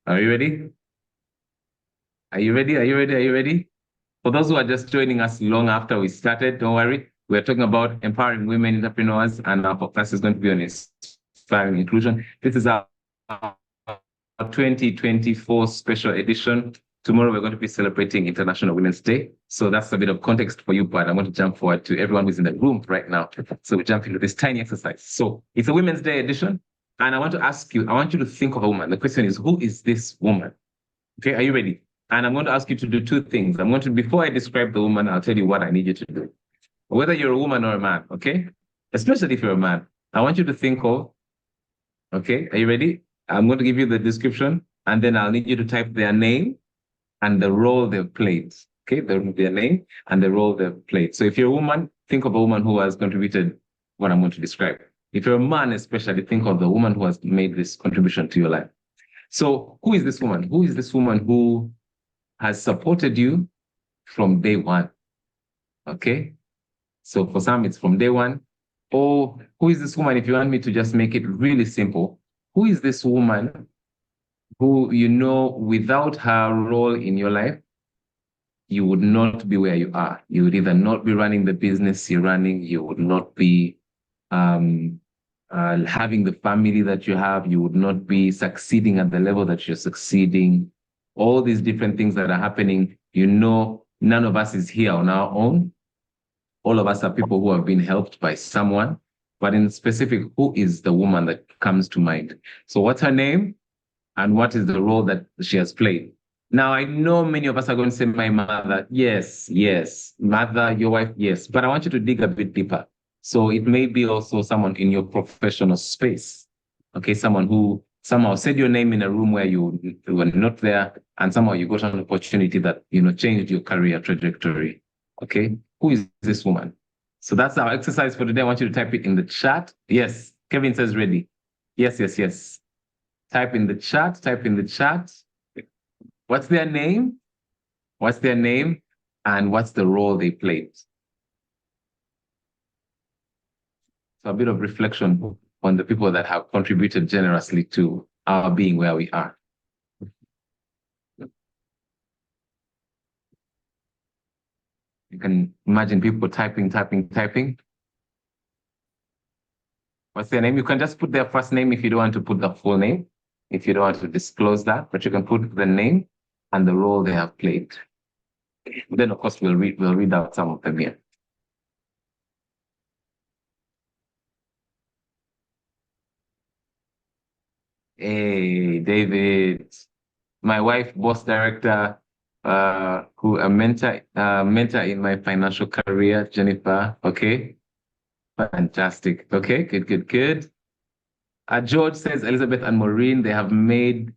Are you ready? Are you ready? Are you ready? Are you ready? For those who are just joining us long after we started, don't worry. We're talking about empowering women entrepreneurs, and our focus is going to be on inspiring inclusion. This is our 2024 special edition. Tomorrow, we're going to be celebrating International Women's Day. So that's a bit of context for you, but I want to jump forward to everyone who's in the room right now. So we jump into this tiny exercise. So it's a Women's Day edition. And I want to ask you, I want you to think of a woman. The question is, who is this woman? Okay, are you ready? And I'm going to ask you to do two things. I'm going to, before I describe the woman, I'll tell you what I need you to do. Whether you're a woman or a man, okay? Especially if you're a man, I want you to think of, okay, are you ready? I'm going to give you the description, and then I'll need you to type their name and the role they've played. Okay, their name and the role they've played. So if you're a woman, think of a woman who has contributed what I'm going to describe. If you're a man, especially, think of the woman who has made this contribution to your life. So who is this woman? Who is this woman who has supported you from day one? Okay. So for some, it's from day one. Or who is this woman? If you want me to just make it really simple, who is this woman who, you know, without her role in your life, you would not be where you are. You would either not be running the business you're running, you would not be having the family that you have, you would not be succeeding at the level that you're succeeding. All these different things that are happening, you know, none of us is here on our own. All of us are people who have been helped by someone. But in specific, who is the woman that comes to mind? So what's her name? And what is the role that she has played? Now, I know many of us are going to say, my mother. Yes, yes. Mother, your wife, yes. But I want you to dig a bit deeper. So it may be also someone in your professional space. Okay, someone who somehow said your name in a room where you were not there, and somehow you got an opportunity that, you know, changed your career trajectory. Okay, who is this woman? So that's our exercise for today. I want you to type it in the chat. Yes, Kevin says ready. Yes, yes, yes. Type in the chat, type in the chat. What's their name? What's their name? And what's the role they played? So a bit of reflection on the people that have contributed generously to our being where we are. You can imagine people typing, typing, typing. What's their name? You can just put their first name if you don't want to put the full name, if you don't want to disclose that, but you can put the name and the role they have played. Then, of course, we'll read out some of them here. Hey, David, my wife, boss director, who a mentor in my financial career, Jennifer. Okay, fantastic. Okay, good, good, good. George says Elizabeth and Maureen, they have made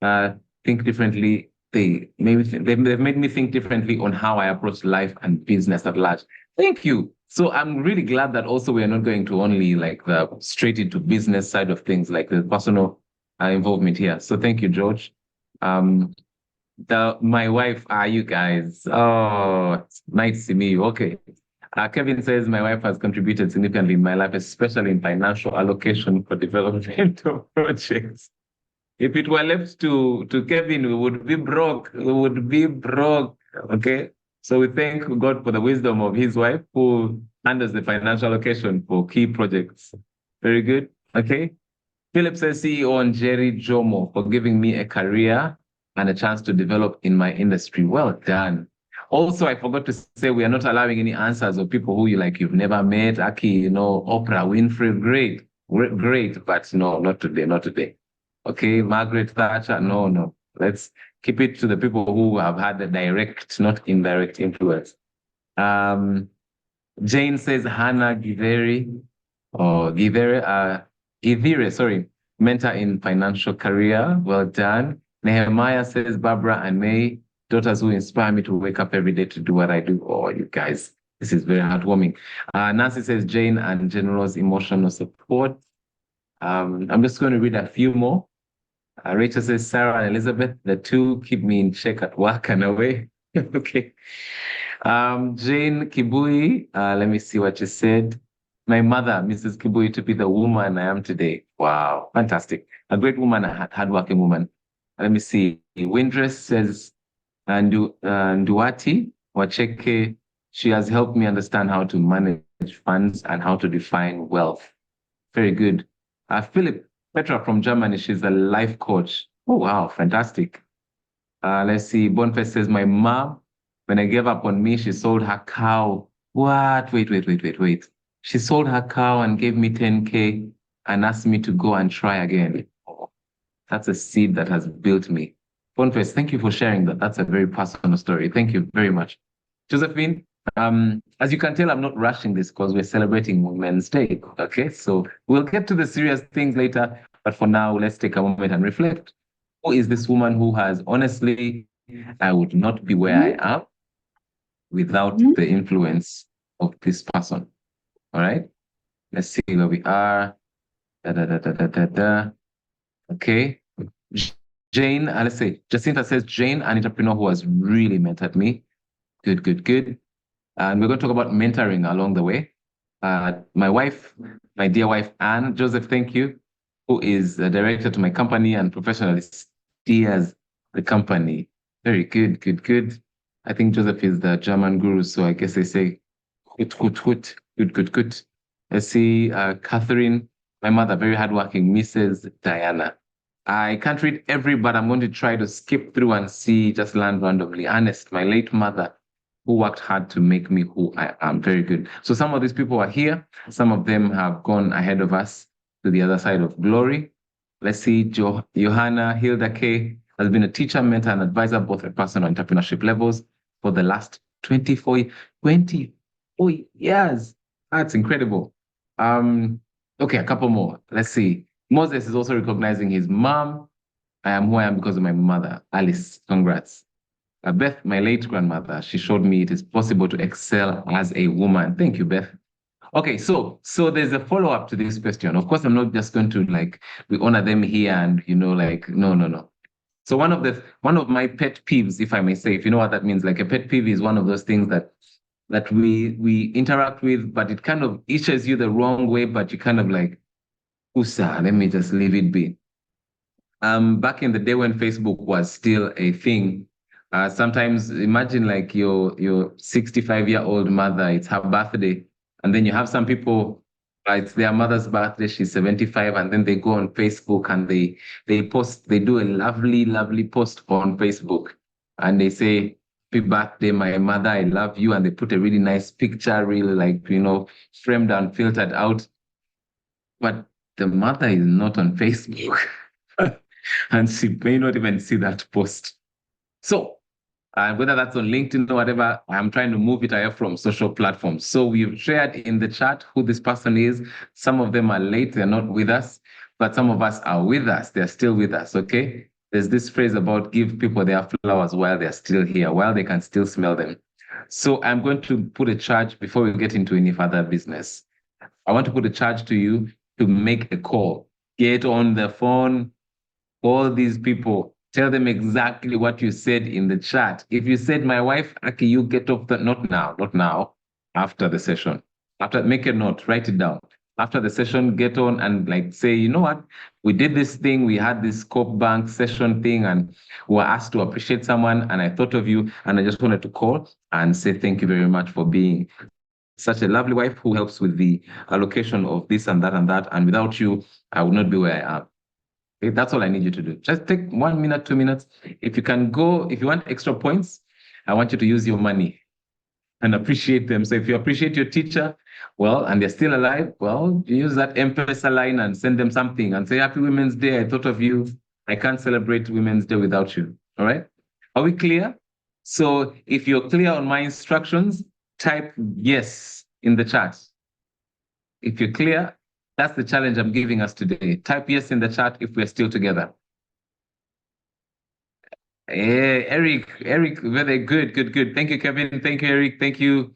think differently. They've made me think differently on how I approach life and business at large. Thank you. So I'm really glad that also we are not going to only like the straight into business side of things, like the personal involvement here. So thank you, George. My wife, you guys. Oh, it's nice to see me. Okay. Kevin says my wife has contributed significantly in my life, especially in financial allocation for development of projects. If it were left to Kevin, we would be broke. We would be broke. Okay. So we thank God for the wisdom of his wife who handles the financial allocation for key projects. Very good. Okay. Philip says CEO on Jerry Jomo for giving me a career and a chance to develop in my industry. Well done. Also, I forgot to say we are not allowing any answers of people who you've never met. Aki, you know, Oprah Winfrey, great, great, but no, not today, not today. Okay, Margaret Thatcher, no, no. Let's keep it to the people who have had a direct, not indirect influence. Jane says Hannah Givere, or Givere, sorry, mentor in financial career. Well done. Nehemiah says Barbara and May, daughters who inspire me to wake up every day to do what I do. Oh, you guys, this is very heartwarming. Nancy says Jane and General's emotional support. I'm just going to read a few more. Rachel says Sarah and Elizabeth, the two keep me in check at work and away. Okay. Jane Kibui, let me see what you said. My mother, Mrs. Kibui, to be the woman I am today. Wow, fantastic. A great woman, a hardworking woman. Let me see. Windress says, Nduati Wacheke, she has helped me understand how to manage funds and how to define wealth. Very good. Philip Petra from Germany, she's a life coach. Oh, wow, fantastic. Let's see. Boniface says, my mom, when I gave up on me, she sold her cow. What? Wait. She sold her cow and gave me 10K and asked me to go and try again. Oh, that's a seed that has built me. Boniface, thank you for sharing that. That's a very personal story. Thank you very much. Josephine, as you can tell, I'm not rushing this because we're celebrating Women's Day. Okay, so we'll get to the serious things later. But for now, let's take a moment and reflect. Who is this woman who has honestly, I would not be where I am without the influence of this person? All right, let's see where we are. Okay. Jane, let's say, Jacinta says, Jane, an entrepreneur who has really mentored me. Good. And we're going to talk about mentoring along the way. My wife, my dear wife, Anne Joseph, thank you, who is the director to my company and professionally steers the company. Very good. I think Joseph is the German guru, so I guess they say good. Let's see, Catherine, my mother, very hardworking, Mrs. Diana. I can't read every, but I'm going to try to skip through and see, just land randomly. Ernest, my late mother, who worked hard to make me who I am. Very good. So some of these people are here. Some of them have gone ahead of us to the other side of glory. Let's see, Johanna Hilda K. has been a teacher, mentor, and advisor, both at personal and entrepreneurship levels for the last 24 years. That's incredible. Okay, a couple more. Let's see. Moses is also recognizing his mom. I am who I am because of my mother, Alice. Congrats. Beth, my late grandmother, she showed me it is possible to excel as a woman. Thank you, Beth. Okay, so there's a follow-up to this question. Of course, I'm not just going to we honor them here and no. So one of my pet peeves, if I may say, if you know what that means, like a pet peeve is one of those things that we interact with, but it kind of itches you the wrong way, but you kind of like, Usa, let me just leave it be. Back in the day when Facebook was still a thing, sometimes imagine like your 65-year-old mother, it's her birthday, and then you have some people, it's their mother's birthday, she's 75, and then they go on Facebook and they do a lovely post on Facebook, and they say, happy birthday, my mother, I love you, and they put a really nice picture, really framed and filtered out. But the mother is not on Facebook. And she may not even see that post. So whether that's on LinkedIn or whatever, I'm trying to move it away from social platforms. So we've shared in the chat who this person is. Some of them are late, they're not with us, but some of us are with us, they're still with us, okay? There's this phrase about give people their flowers while they're still here, while they can still smell them. So I'm going to put a charge before we get into any further business. I want to put a charge to you to make a call. Get on the phone, call these people, tell them exactly what you said in the chat. If you said, my wife, Aki, you get off the, not now, after the session. Make a note, write it down. After the session, get on and say, you know what, we did this thing, we had this Scope Bank session thing, and we were asked to appreciate someone, and I thought of you, and I just wanted to call and say thank you very much for being such a lovely wife who helps with the allocation of this and that, and without you, I would not be where I am. Okay, that's all I need you to do. Just take 1 minute, 2 minutes. If you can go, if you want extra points, I want you to use your money and appreciate them. So if you appreciate your teacher, well, and they're still alive, well, use that M-Pesa line and send them something and say, Happy Women's Day, I thought of you. I can't celebrate Women's Day without you. All right? Are we clear? So if you're clear on my instructions, type yes in the chat. If you're clear, that's the challenge I'm giving us today. Type yes in the chat if we're still together. Hey, Eric, very good. Thank you, Kevin. Thank you, Eric. Thank you.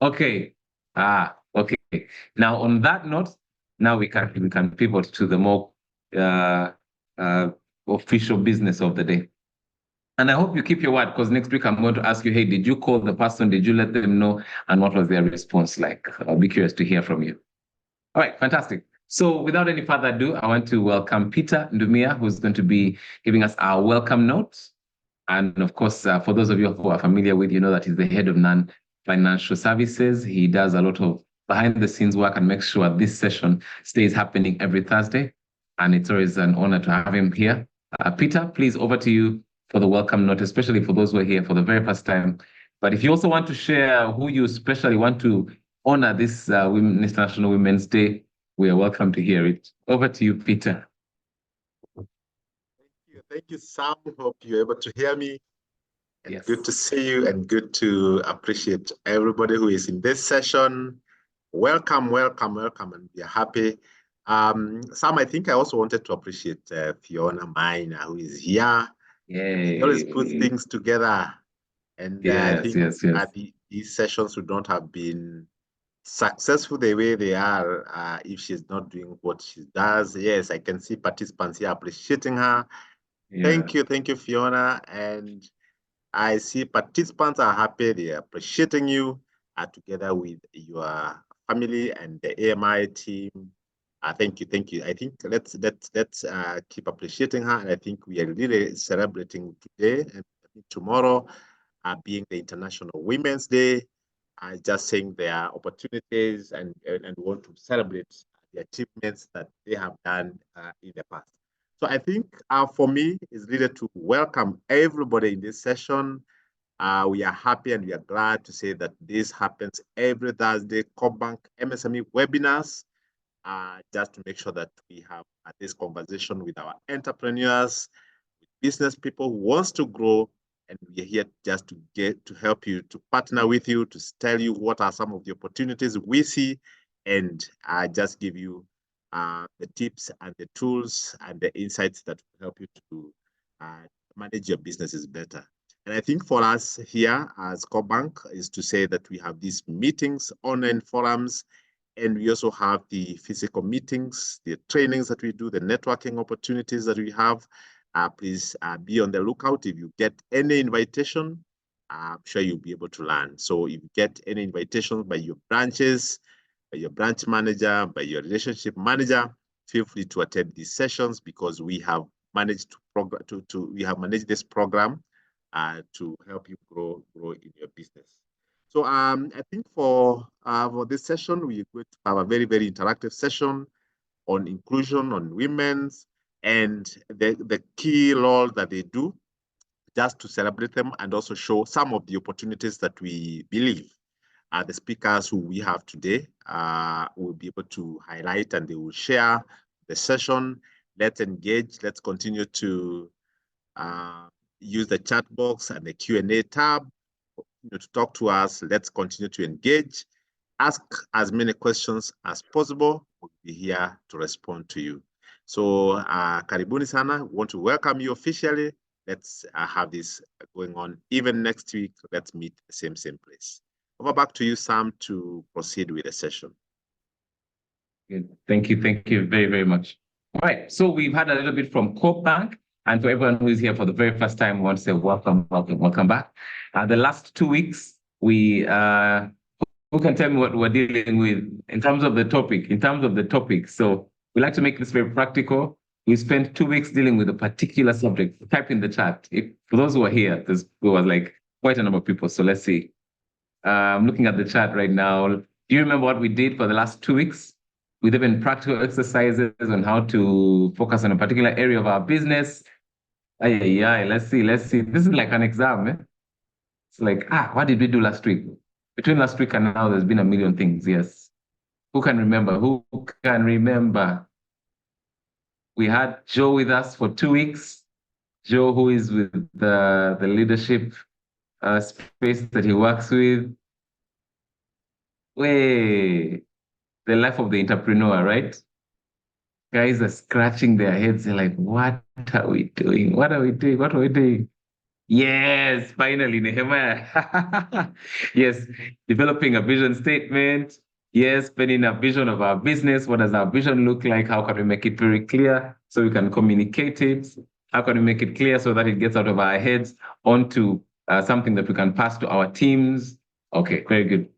Okay. Okay. Now, on that note, now we can pivot to the more official business of the day. And I hope you keep your word, because next week I'm going to ask you, hey, did you call the person? Did you let them know? And what was their response like? I'll be curious to hear from you. All right, fantastic. So without any further ado, I want to welcome Peter Ndumia, who's going to be giving us our welcome notes. And of course, for those of you who are familiar with, you know that he's the head of non-financial services. He does a lot of behind the scenes work and makes sure this session stays happening every Thursday. And it's always an honor to have him here. Peter, please, over to you for the welcome note, especially for those who are here for the very first time. But if you also want to share who you especially want to honor this International Women's Day, we are welcome to hear it. Over to you, Peter. Thank you, Sam. Hope you're able to hear me. Yes. Good to see you and good to appreciate everybody who is in this session. Welcome, welcome, welcome, and we are happy. Sam, I think I also wanted to appreciate Fiona Miner, who is here. Yay. She always puts things together. And I think these sessions would not have been successful the way they are if she's not doing what she does. Yes, I can see participants here appreciating her. Yeah. Thank you, Fiona. And I see participants are happy, they are appreciating you together with your family and the AMI team. Thank you. I think let's keep appreciating her. And I think we are really celebrating today and tomorrow being the International Women's Day. Just saying their opportunities and want to celebrate the achievements that they have done in the past. So I think for me, it's really to welcome everybody in this session. We are happy and we are glad to say that this happens every Thursday, CoBank MSME webinars, just to make sure that we have this conversation with our entrepreneurs, with business people who wants to grow. And we are here just to help you, to partner with you, to tell you what are some of the opportunities we see, and just give you the tips and the tools and the insights that will help you to manage your businesses better. And I think for us here as CoBank is to say that we have these meetings, online forums, and we also have the physical meetings, the trainings that we do, the networking opportunities that we have. Please be on the lookout. If you get any invitation, I'm sure you'll be able to learn. So if you get any invitation by your branches, by your branch manager, by your relationship manager, feel free to attend these sessions because we have managed managed this program to help you grow in your business. So I think for this session, we're going to have a very, very interactive session on inclusion, on women's, and the key role that they do, just to celebrate them and also show some of the opportunities that we believe the speakers who we have today will be able to highlight, and they will share the session. Let's engage. Let's continue to use the chat box and the Q&A tab to talk to us. Let's continue to engage. Ask as many questions as possible. We'll be here to respond to you. So karibuni sana. Want to welcome you officially. Let's have this going on even next week. Let's meet the same place. Over back to you, Sam, to proceed with the session. Good. Thank you very, very much. All right, so we've had a little bit from CoBank, and for everyone who is here for the very first time, we want to say welcome back. The last 2 weeks, we who can tell me what we're dealing with in terms of the topic? So we like to make this very practical. We spent 2 weeks dealing with a particular subject. Type in the chat. For those who are here, there was like quite a number of people. So let's see. I'm looking at the chat right now. Do you remember what we did for the last 2 weeks? With even practical exercises on how to focus on a particular area of our business. Let's see. This is like an exam. It's like, what did we do last week? Between last week and now, there's been a million things. Yes. Who can remember? We had Joe with us for 2 weeks. Joe, who is with the leadership space that he works with. The life of the entrepreneur, right? Guys are scratching their heads. They're like, what are we doing? Yes, finally, Nehemiah. Yes, developing a vision statement. Yes, penning a vision of our business. What does our vision look like? How can we make it very clear so we can communicate it? How can we make it clear so that it gets out of our heads onto something that we can pass to our teams? Okay, very good.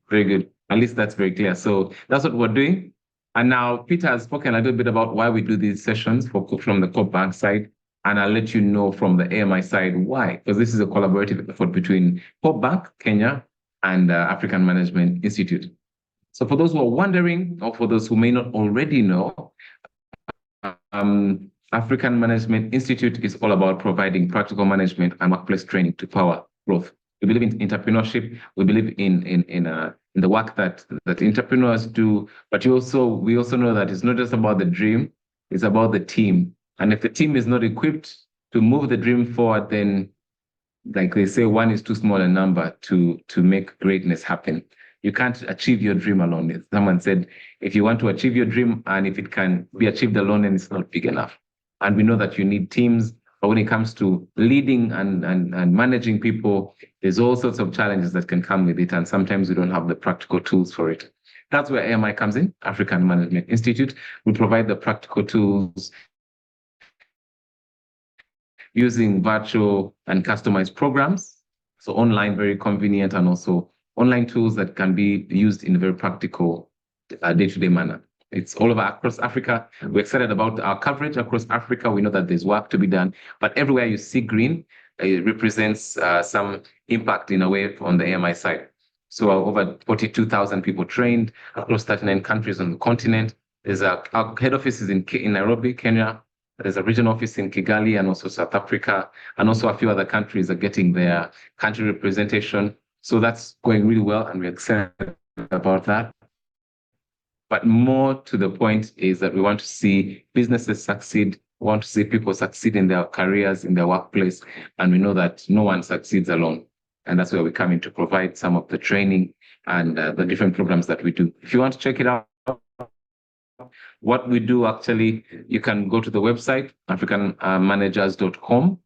At least that's very clear. So that's what we're doing. And now Peter has spoken a little bit about why we do these sessions from the CoopBank side. And I'll let you know from the AMI side why, because this is a collaborative effort between CoopBank, Kenya, and African Management Institute. So for those who are wondering, or for those who may not already know, African Management Institute is all about providing practical management and workplace training to power growth. We believe in entrepreneurship. We believe in the work that entrepreneurs do, but we also know that it's not just about the dream; it's about the team. And if the team is not equipped to move the dream forward, then, like they say, one is too small a number to make greatness happen. You can't achieve your dream alone. Someone said, if you want to achieve your dream and if it can be achieved alone, then it's not big enough. And we know that you need teams, but when it comes to leading and managing people, there's all sorts of challenges that can come with it. And sometimes we don't have the practical tools for it. That's where AMI comes in, African Management Institute. We provide the practical tools using virtual and customized programs. So online, very convenient, and also online tools that can be used in a very practical day-to-day manner. It's all over across Africa. We're excited about our coverage across Africa. We know that there's work to be done, but everywhere you see green, it represents some impact in a way on the AMI side. So over 42,000 people trained across 39 countries on the continent. Our head office is in Nairobi, Kenya. There's a regional office in Kigali and also South Africa, and also a few other countries are getting their country representation. So that's going really well, and we're excited about that. But more to the point is that we want to see businesses succeed. We want to see people succeed in their careers, in their workplace. And we know that no one succeeds alone. And that's where we come in to provide some of the training and the different programs that we do. If you want to check it out, what we do actually, you can go to the website, africanmanagers.com,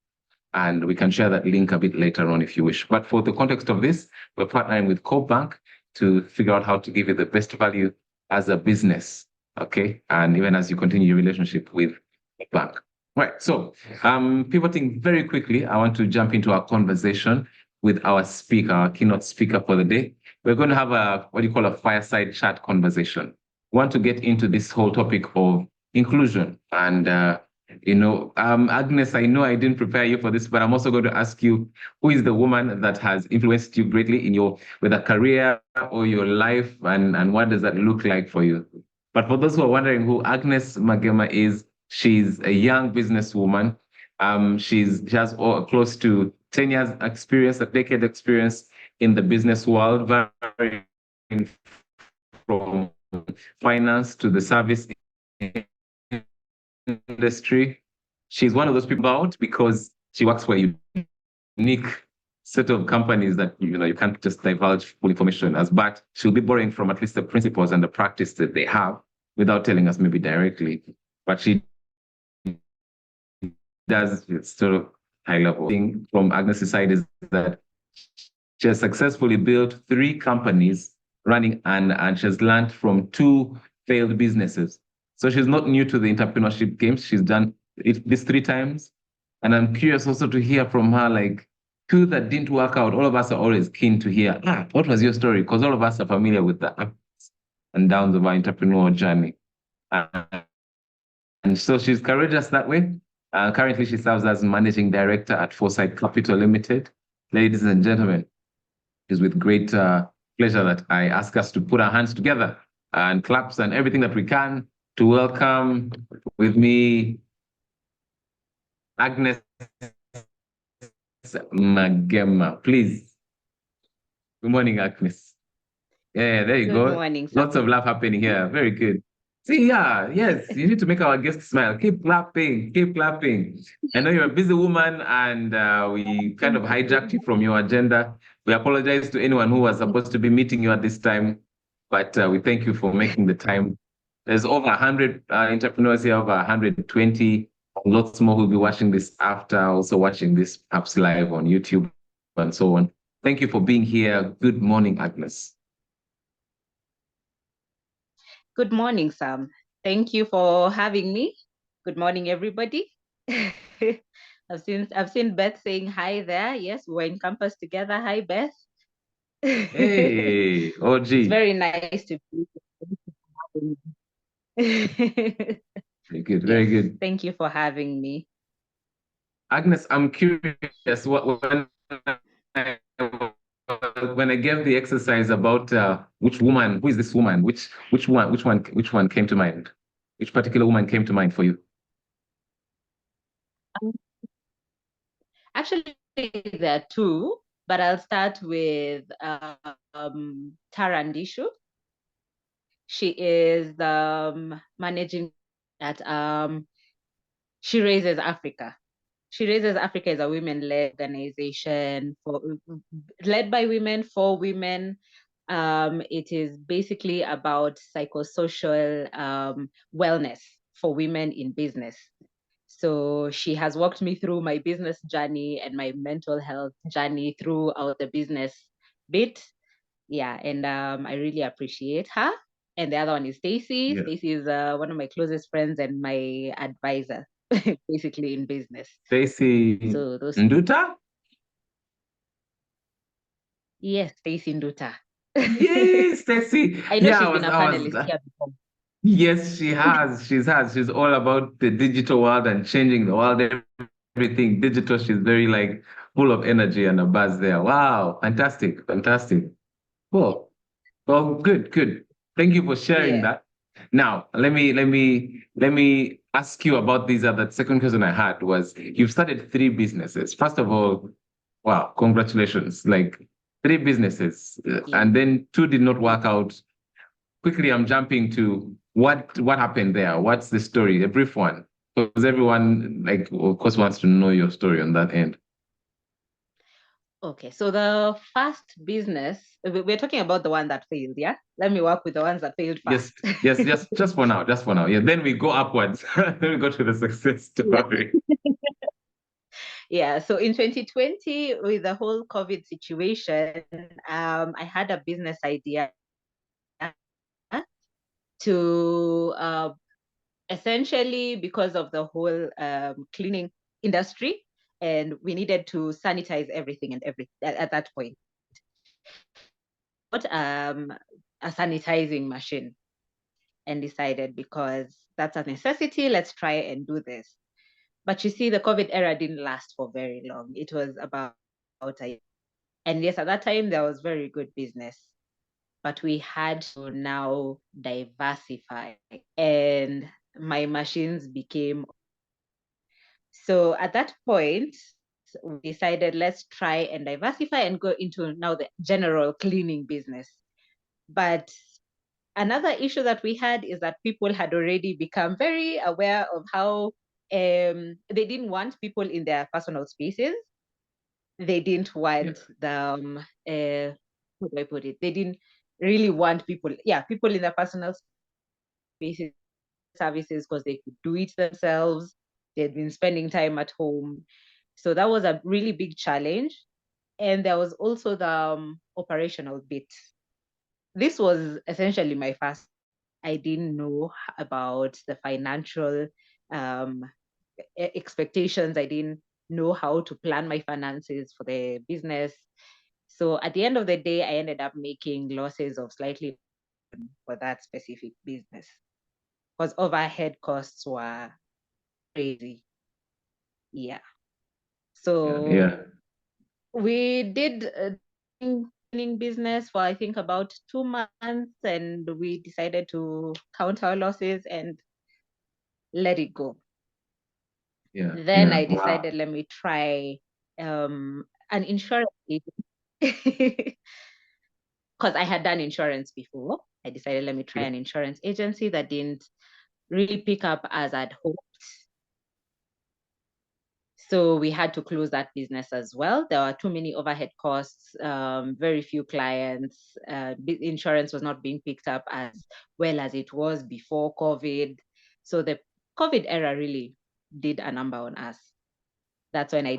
and we can share that link a bit later on if you wish. But for the context of this, we're partnering with CoopBank to figure out how to give you the best value as a business, okay? And even as you continue your relationship with the bank. Right, so pivoting very quickly, I want to jump into our conversation with our speaker, our keynote speaker for the day. We're going to have a fireside chat conversation. We want to get into this whole topic of inclusion. And, Agnes, I know I didn't prepare you for this, but I'm also going to ask you, who is the woman that has influenced you greatly in with a career or your life, and what does that look like for you? But for those who are wondering who Agnes Magema is, she's a young businesswoman. She has close to 10 years experience, a decade experience in the business world, varying from finance to the service industry. She's one of those people out because she works for a unique set of companies that you can't just divulge full information as, but she'll be borrowing from at least the principles and the practice that they have without telling us maybe directly. But she does sort of high level thing from Agnes' side is that she has successfully built 3 companies running and she has learned from 2 failed businesses. So she's not new to the entrepreneurship games. She's done it these 3 times. And I'm curious also to hear from her, like, 2 that didn't work out. All of us are always keen to hear, what was your story? Because all of us are familiar with the ups and downs of our entrepreneurial journey. And so she's courageous that way. Currently, she serves as managing director at Foresight Capital Limited. Ladies and gentlemen, it is with great pleasure that I ask us to put our hands together and claps and everything that we can to welcome with me Agnes Magema. Please. Good morning, Agnes. Yeah, there you go. Good morning. Lots of love happening here. Very good. See, yes, you need to make our guests smile. Keep clapping, keep clapping. I know you're a busy woman and we kind of hijacked you from your agenda. We apologize to anyone who was supposed to be meeting you at this time, but we thank you for making the time. There's over 100 entrepreneurs here, over 120. Lots more will be watching this after, also watching this perhaps live on YouTube and so on. Thank you for being here. Good morning, Agnes. Good morning, Sam. Thank you for having me. Good morning, everybody. I've seen Beth saying hi there. Yes, we're in campus together. Hi, Beth. Hey, OG. It's very nice to be here. Very good, very good. Thank you for having me. Agnes, I'm curious, when I gave the exercise about which woman, who is this woman, which one came to mind? Which particular woman came to mind for you? Actually, there are two, but I'll start with Tara Ndishu. She is the managing at She Raises Africa. She Raises Africa is a women-led organization led by women for women. It is basically about psychosocial wellness for women in business. So she has walked me through my business journey and my mental health journey throughout the business bit. Yeah, and I really appreciate her. And the other one is Stacy. Yeah. Stacy is one of my closest friends and my advisor, basically in business. Stacy So those Nduta? Yes, Stacy Nduta. Yes, Stacy. I know she's been a panelist here before. Yes, she has. She's all about the digital world and changing the world, everything digital. She's very like full of energy and a buzz there. Wow, fantastic, fantastic. Cool. Well, good. Thank you for sharing that. Now, let me ask you about these other second question I had was you've started 3 businesses. First of all, wow, congratulations. Like 3 businesses, and then 2 did not work out. Quickly, I'm jumping to what happened there. What's the story? A brief one, because everyone, like, of course, wants to know your story on that end. Okay, so the first business, we're talking about the one that failed, yeah? Let me work with the ones that failed first. Yes, just for now, Yeah, then we go upwards. Then we go to the success story. Yeah, so in 2020, with the whole COVID situation, I had a business idea to essentially, because of the whole cleaning industry, and we needed to sanitize everything at that point. But a sanitizing machine, and decided because that's a necessity, let's try and do this. But you see, the COVID era didn't last for very long. It was about a year. And yes, at that time, there was very good business, but we had to now diversify. And my machines became. So at that point, we decided let's try and diversify and go into now the general cleaning business. But another issue that we had is that people had already become very aware of how they didn't want people in their personal spaces. They didn't want how do I put it? They didn't really want people in their personal spaces, services, because they could do it themselves. They'd been spending time at home. So that was a really big challenge. And there was also the operational bit. This was essentially my first. I didn't know about the financial expectations. I didn't know how to plan my finances for the business. So at the end of the day, I ended up making losses of slightly for that specific business because overhead costs were crazy. Yeah. So we did cleaning business for I think about 2 months, and we decided to count our losses and let it go. Then I decided, let me try an insurance agent because I had done insurance before. I decided, let me try an insurance agency that didn't really pick up as I'd hoped. So we had to close that business as well. There were too many overhead costs, very few clients. Insurance was not being picked up as well as it was before COVID. So the COVID era really did a number on us. That's when I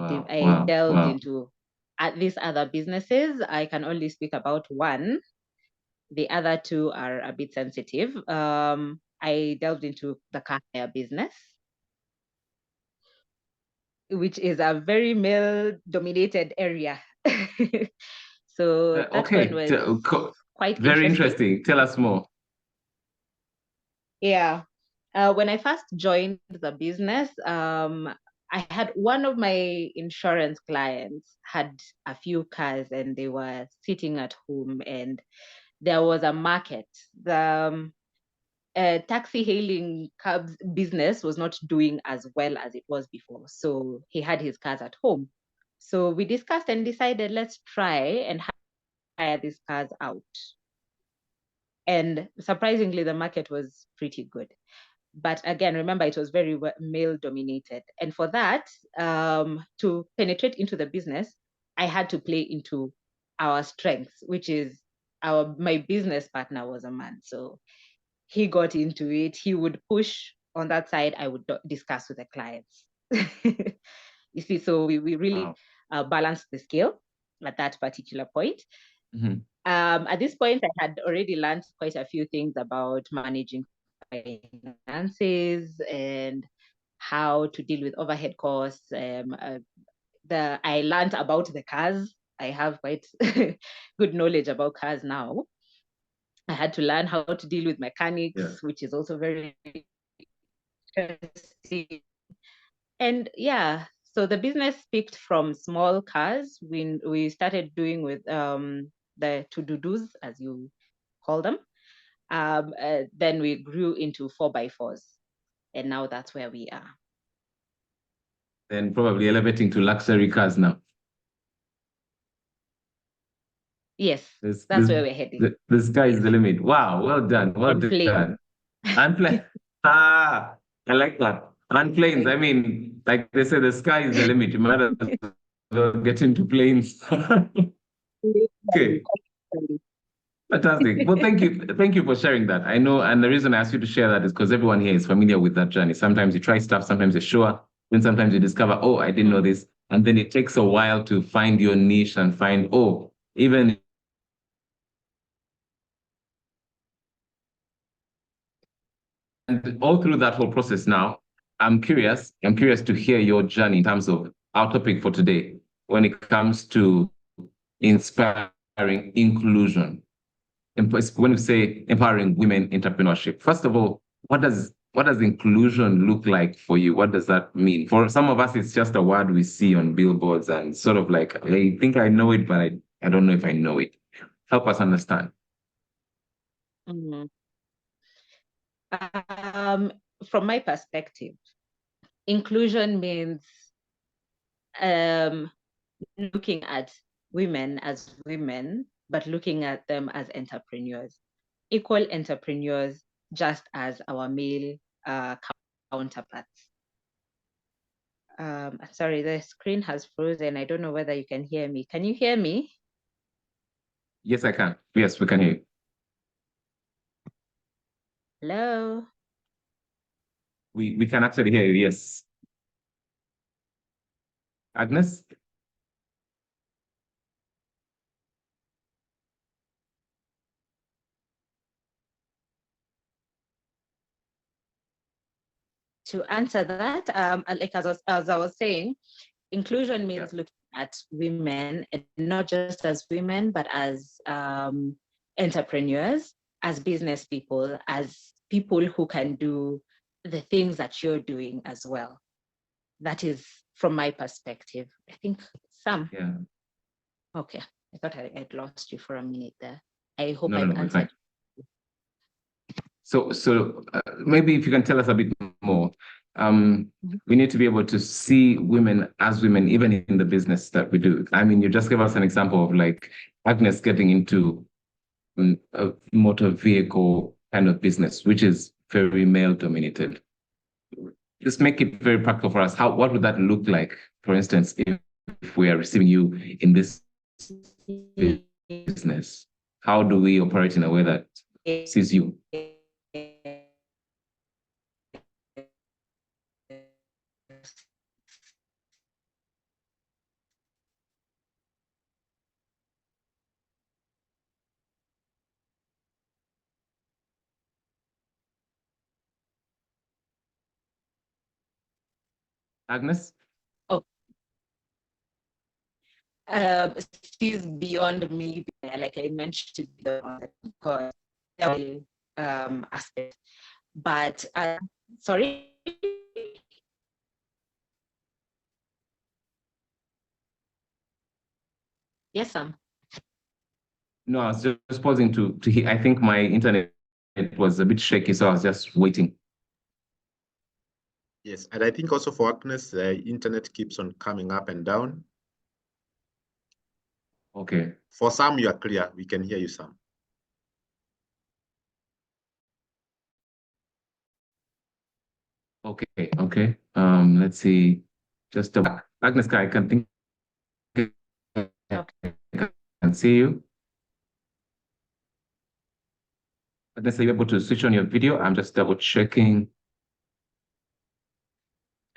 delved into these other businesses. I can only speak about one. The other 2 are a bit sensitive. I delved into the car hire business, which is a very male-dominated area. So that one was quite very interesting. Tell us more. Yeah. When I first joined the business, I had one of my insurance clients had a few cars and they were sitting at home, and there was a market. The taxi hailing cabs business was not doing as well as it was before. So he had his cars at home. So we discussed and decided, let's try and hire these cars out. And surprisingly, the market was pretty good. But again, remember, it was very male dominated. And for that, to penetrate into the business, I had to play into our strengths, which is my business partner was a man. So he got into it. He would push on that side. I would discuss with the clients. You see, so we really balanced the scale at that particular point. Mm-hmm. At this point, I had already learned quite a few things about managing finances and how to deal with overhead costs. I learned about the cars. I have quite good knowledge about cars now. I had to learn how to deal with mechanics, which is also very interesting. And yeah, so the business picked from small cars. We started doing with the to-do-dos, as you call them. Then we grew into 4x4s, and now that's where we are. And probably elevating to luxury cars now. Yes, that's where we're heading. The sky is the limit. Wow, well done, well done. And plane. I like that. And planes, I mean, like they say, the sky is the limit. You might as well get into planes. Okay. Fantastic. Well, thank you. Thank you for sharing that. I know, and the reason I asked you to share that is because everyone here is familiar with that journey. Sometimes you try stuff, sometimes you're sure, then sometimes you discover, oh, I didn't know this. And then it takes a while to find your niche and find, oh, even and all through that whole process now, I'm curious to hear your journey in terms of our topic for today when it comes to inspiring inclusion. When we say empowering women entrepreneurship, first of all, what does inclusion look like for you? What does that mean? For some of us, it's just a word we see on billboards and sort of like, I think I know it, but I don't know if I know it. Help us understand. Mm-hmm. From my perspective, inclusion means looking at women as women, but looking at them as entrepreneurs, equal entrepreneurs, just as our male counterparts. Sorry, the screen has frozen. I don't know whether you can hear me. Can you hear me? Yes, I can. Yes, we can hear you. Hello? We can actually hear you, yes. Agnes? To answer that, like as I was saying, inclusion means looking at women, and not just as women, but as entrepreneurs, as business people, as people who can do the things that you're doing as well. That is from my perspective. I think Sam. Yeah. Okay. I thought I'd lost you for a minute there. I hope I've answered. So maybe if you can tell us a bit more. We need to be able to see women as women, even in the business that we do. I mean, you just gave us an example of like Agnes getting into a motor vehicle kind of business, which is very male dominated. Just make it very practical for us. What would that look like, for instance, if we are receiving you in this business? How do we operate in a way that sees you? Agnes? Oh. She's beyond me, like I mentioned, because aspect. But sorry. Yes, Sam. No, I was just pausing to hear. I think my internet was a bit shaky, so I was just waiting. Yes, and I think also for Agnes, the internet keeps on coming up and down. Okay. For Sam, you are clear. We can hear you, Sam. Okay, okay. Let's see. Just Agnes, I can think. Okay. I can see you. Agnes, are you able to switch on your video? I'm just double checking.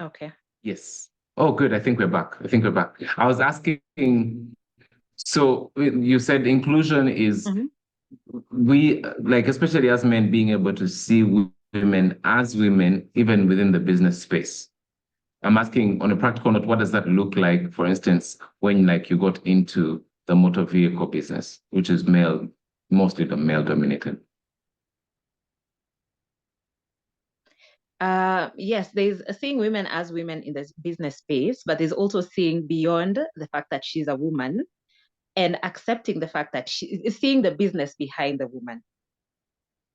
Okay. Yes. Oh, good. I think we're back. I think we're back. I was asking, so you said inclusion is we, like, especially as men, being able to see women as women, even within the business space. I'm asking on a practical note, what does that look like, for instance, when like you got into the motor vehicle business, which is male, mostly the male dominated? Yes, there's seeing women as women in this business space, but there's also seeing beyond the fact that she's a woman and accepting the fact that she is seeing the business behind the woman.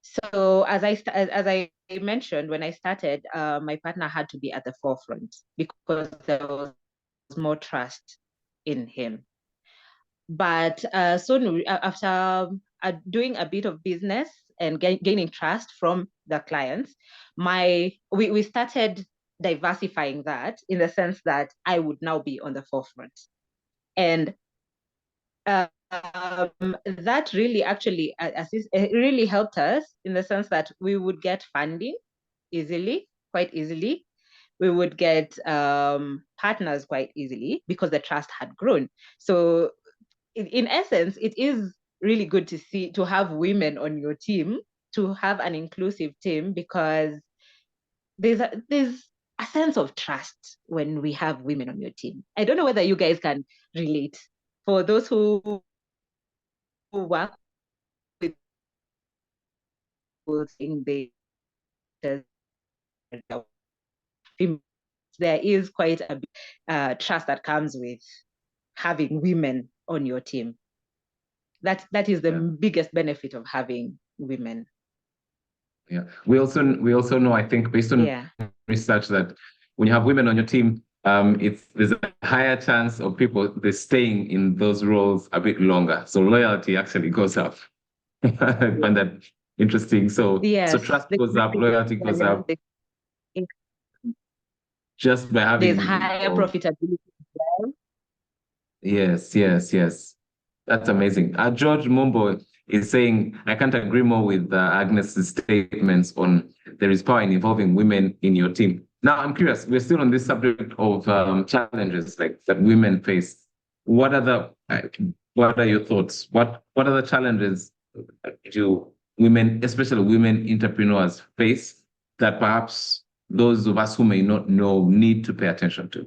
So as I mentioned, when I started, my partner had to be at the forefront because there was more trust in him. But soon after doing a bit of business and gaining trust from the clients, we started diversifying that in the sense that I would now be on the forefront. And that really actually it really helped us in the sense that we would get funding quite easily. We would get partners quite easily because the trust had grown. So in essence, it is really good to have women on your team, to have an inclusive team, because there's a sense of trust when we have women on your team. I don't know whether you guys can relate. For those who work with people saying there is quite a trust that comes with having women on your team. That is the biggest benefit of having women. Yeah, we also know, I think, based on research, that when you have women on your team, there's a higher chance of people staying in those roles a bit longer. So loyalty actually goes up. I find that interesting. So trust goes up, loyalty goes up, just by having there's higher profitability. Yes. That's amazing. George Mumbo is saying, I can't agree more with Agnes's statements on there is power in involving women in your team. Now, I'm curious, we're still on this subject of challenges like that women face. What are your thoughts? What are the challenges do women, especially women entrepreneurs, face that perhaps those of us who may not know need to pay attention to?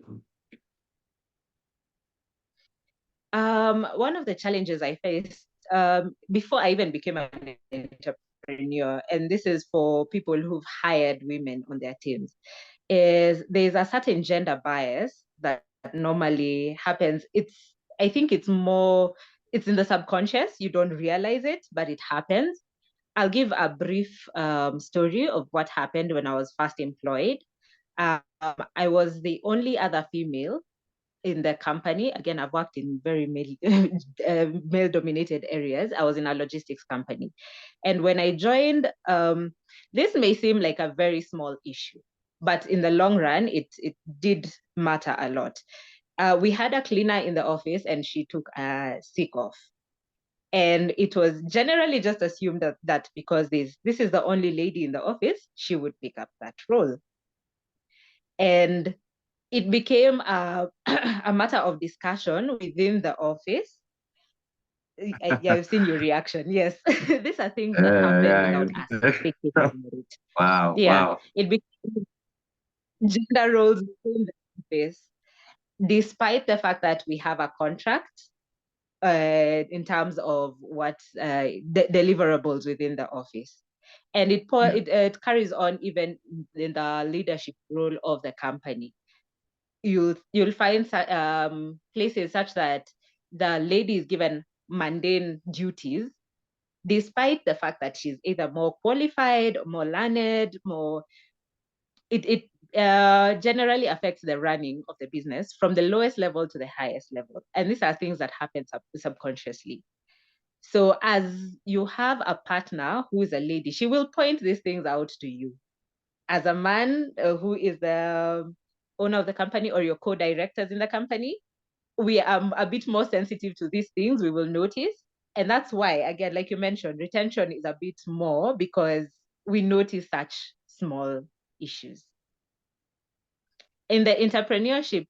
One of the challenges I faced before I even became an entrepreneur, and this is for people who've hired women on their teams, is there's a certain gender bias that normally happens. I think it's in the subconscious. You don't realize it, but it happens. I'll give a brief story of what happened when I was first employed. I was the only other female in the company. Again, I've worked in very male dominated areas. I was in a logistics company. And when I joined, this may seem like a very small issue, but in the long run, it did matter a lot. We had a cleaner in the office and she took a sick off. And it was generally just assumed that because this is the only lady in the office, she would pick up that role. And it became a matter of discussion within the office. I've seen your reaction. Yes, these are things that happen without us thinking about it. Wow. It became gender roles within the office, despite the fact that we have a contract in terms of what deliverables within the office. And it carries on even in the leadership role of the company. You'll find places such that the lady is given mundane duties, despite the fact that she's either more qualified, more learned, more. It generally affects the running of the business from the lowest level to the highest level, and these are things that happen subconsciously. So as you have a partner who is a lady, she will point these things out to you. As a man who is the owner of the company or your co-directors in the company, we are a bit more sensitive to these things. We will notice. And that's why, again, like you mentioned, retention is a bit more because we notice such small issues. In the entrepreneurship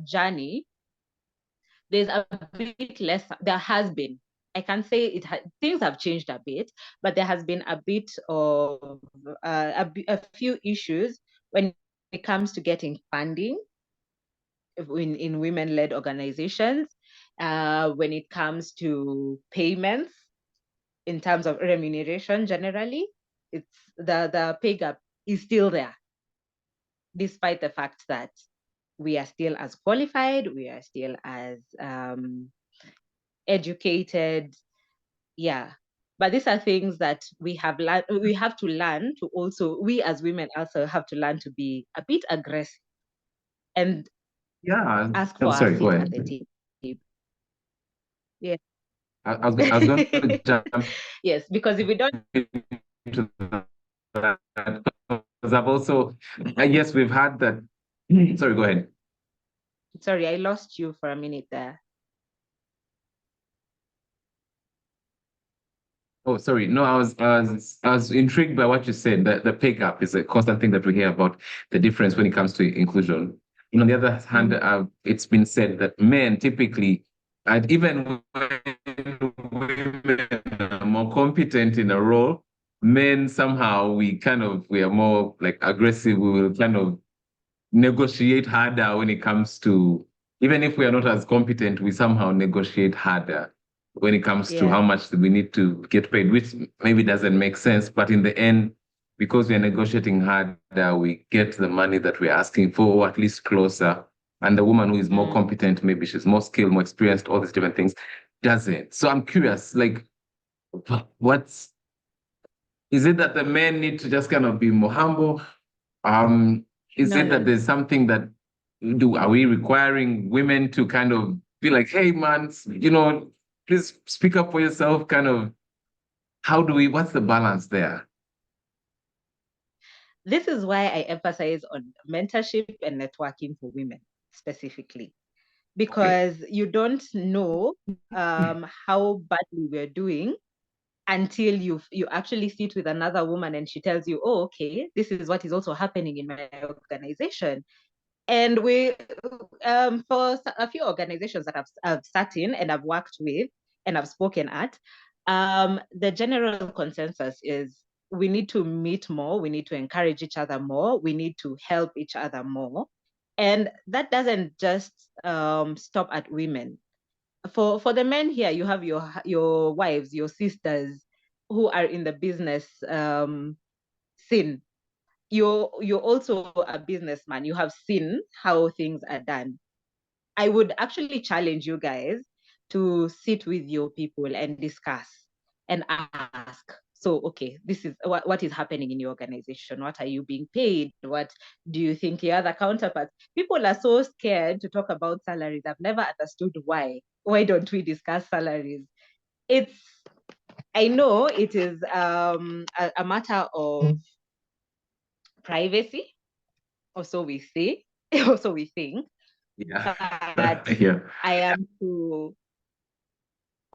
journey, there's a bit less, there has been, I can't say things have changed a bit, but there has been a bit of a few issues when it comes to getting funding in women-led organizations, when it comes to payments in terms of remuneration generally. It's the pay gap is still there, despite the fact that we are still as qualified, we are still as educated. Yeah. But these are things that we have to learn to also, we as women also have to learn to be a bit aggressive and ask for sorry, a seat at the table. Yeah. I was going to jump. Yes, because if we don't into that, because I've also, I guess we've had that. Sorry, go ahead. Sorry, I lost you for a minute there. Oh, sorry. No, I was intrigued by what you said. That the pay gap is a constant thing that we hear about, the difference when it comes to inclusion. And on the other hand, it's been said that men typically, and even when women are more competent in a role, men somehow we are more like aggressive. We will kind of negotiate harder when it comes to, even if we are not as competent, we somehow negotiate harder when it comes to how much we need to get paid, which maybe doesn't make sense. But in the end, because we are negotiating harder, we get the money that we're asking for, or at least closer. And the woman who is more competent, maybe she's more skilled, more experienced, all these different things, doesn't. So I'm curious, like, is it that the men need to just kind of be more humble? Is it that there's something that are we requiring women to kind of be like, hey man, please speak up for yourself, kind of, what's the balance there? This is why I emphasize on mentorship and networking for women specifically, because you don't know how badly we're doing until you actually sit with another woman and she tells you, oh, okay, this is what is also happening in my organization. And we, for a few organizations that I've sat in and I've worked with and I've spoken at, the general consensus is we need to meet more, we need to encourage each other more, we need to help each other more. And that doesn't just stop at women. For the men here, you have your wives, your sisters who are in the business scene. You're also a businessman. You have seen how things are done. I would actually challenge you guys to sit with your people and discuss and ask. So, okay, this is what is happening in your organization. What are you being paid? What do you think your other counterparts? People are so scared to talk about salaries. I've never understood why. Why don't we discuss salaries? I know it is a matter of privacy, or so we say, or so we think. Yeah. But I am to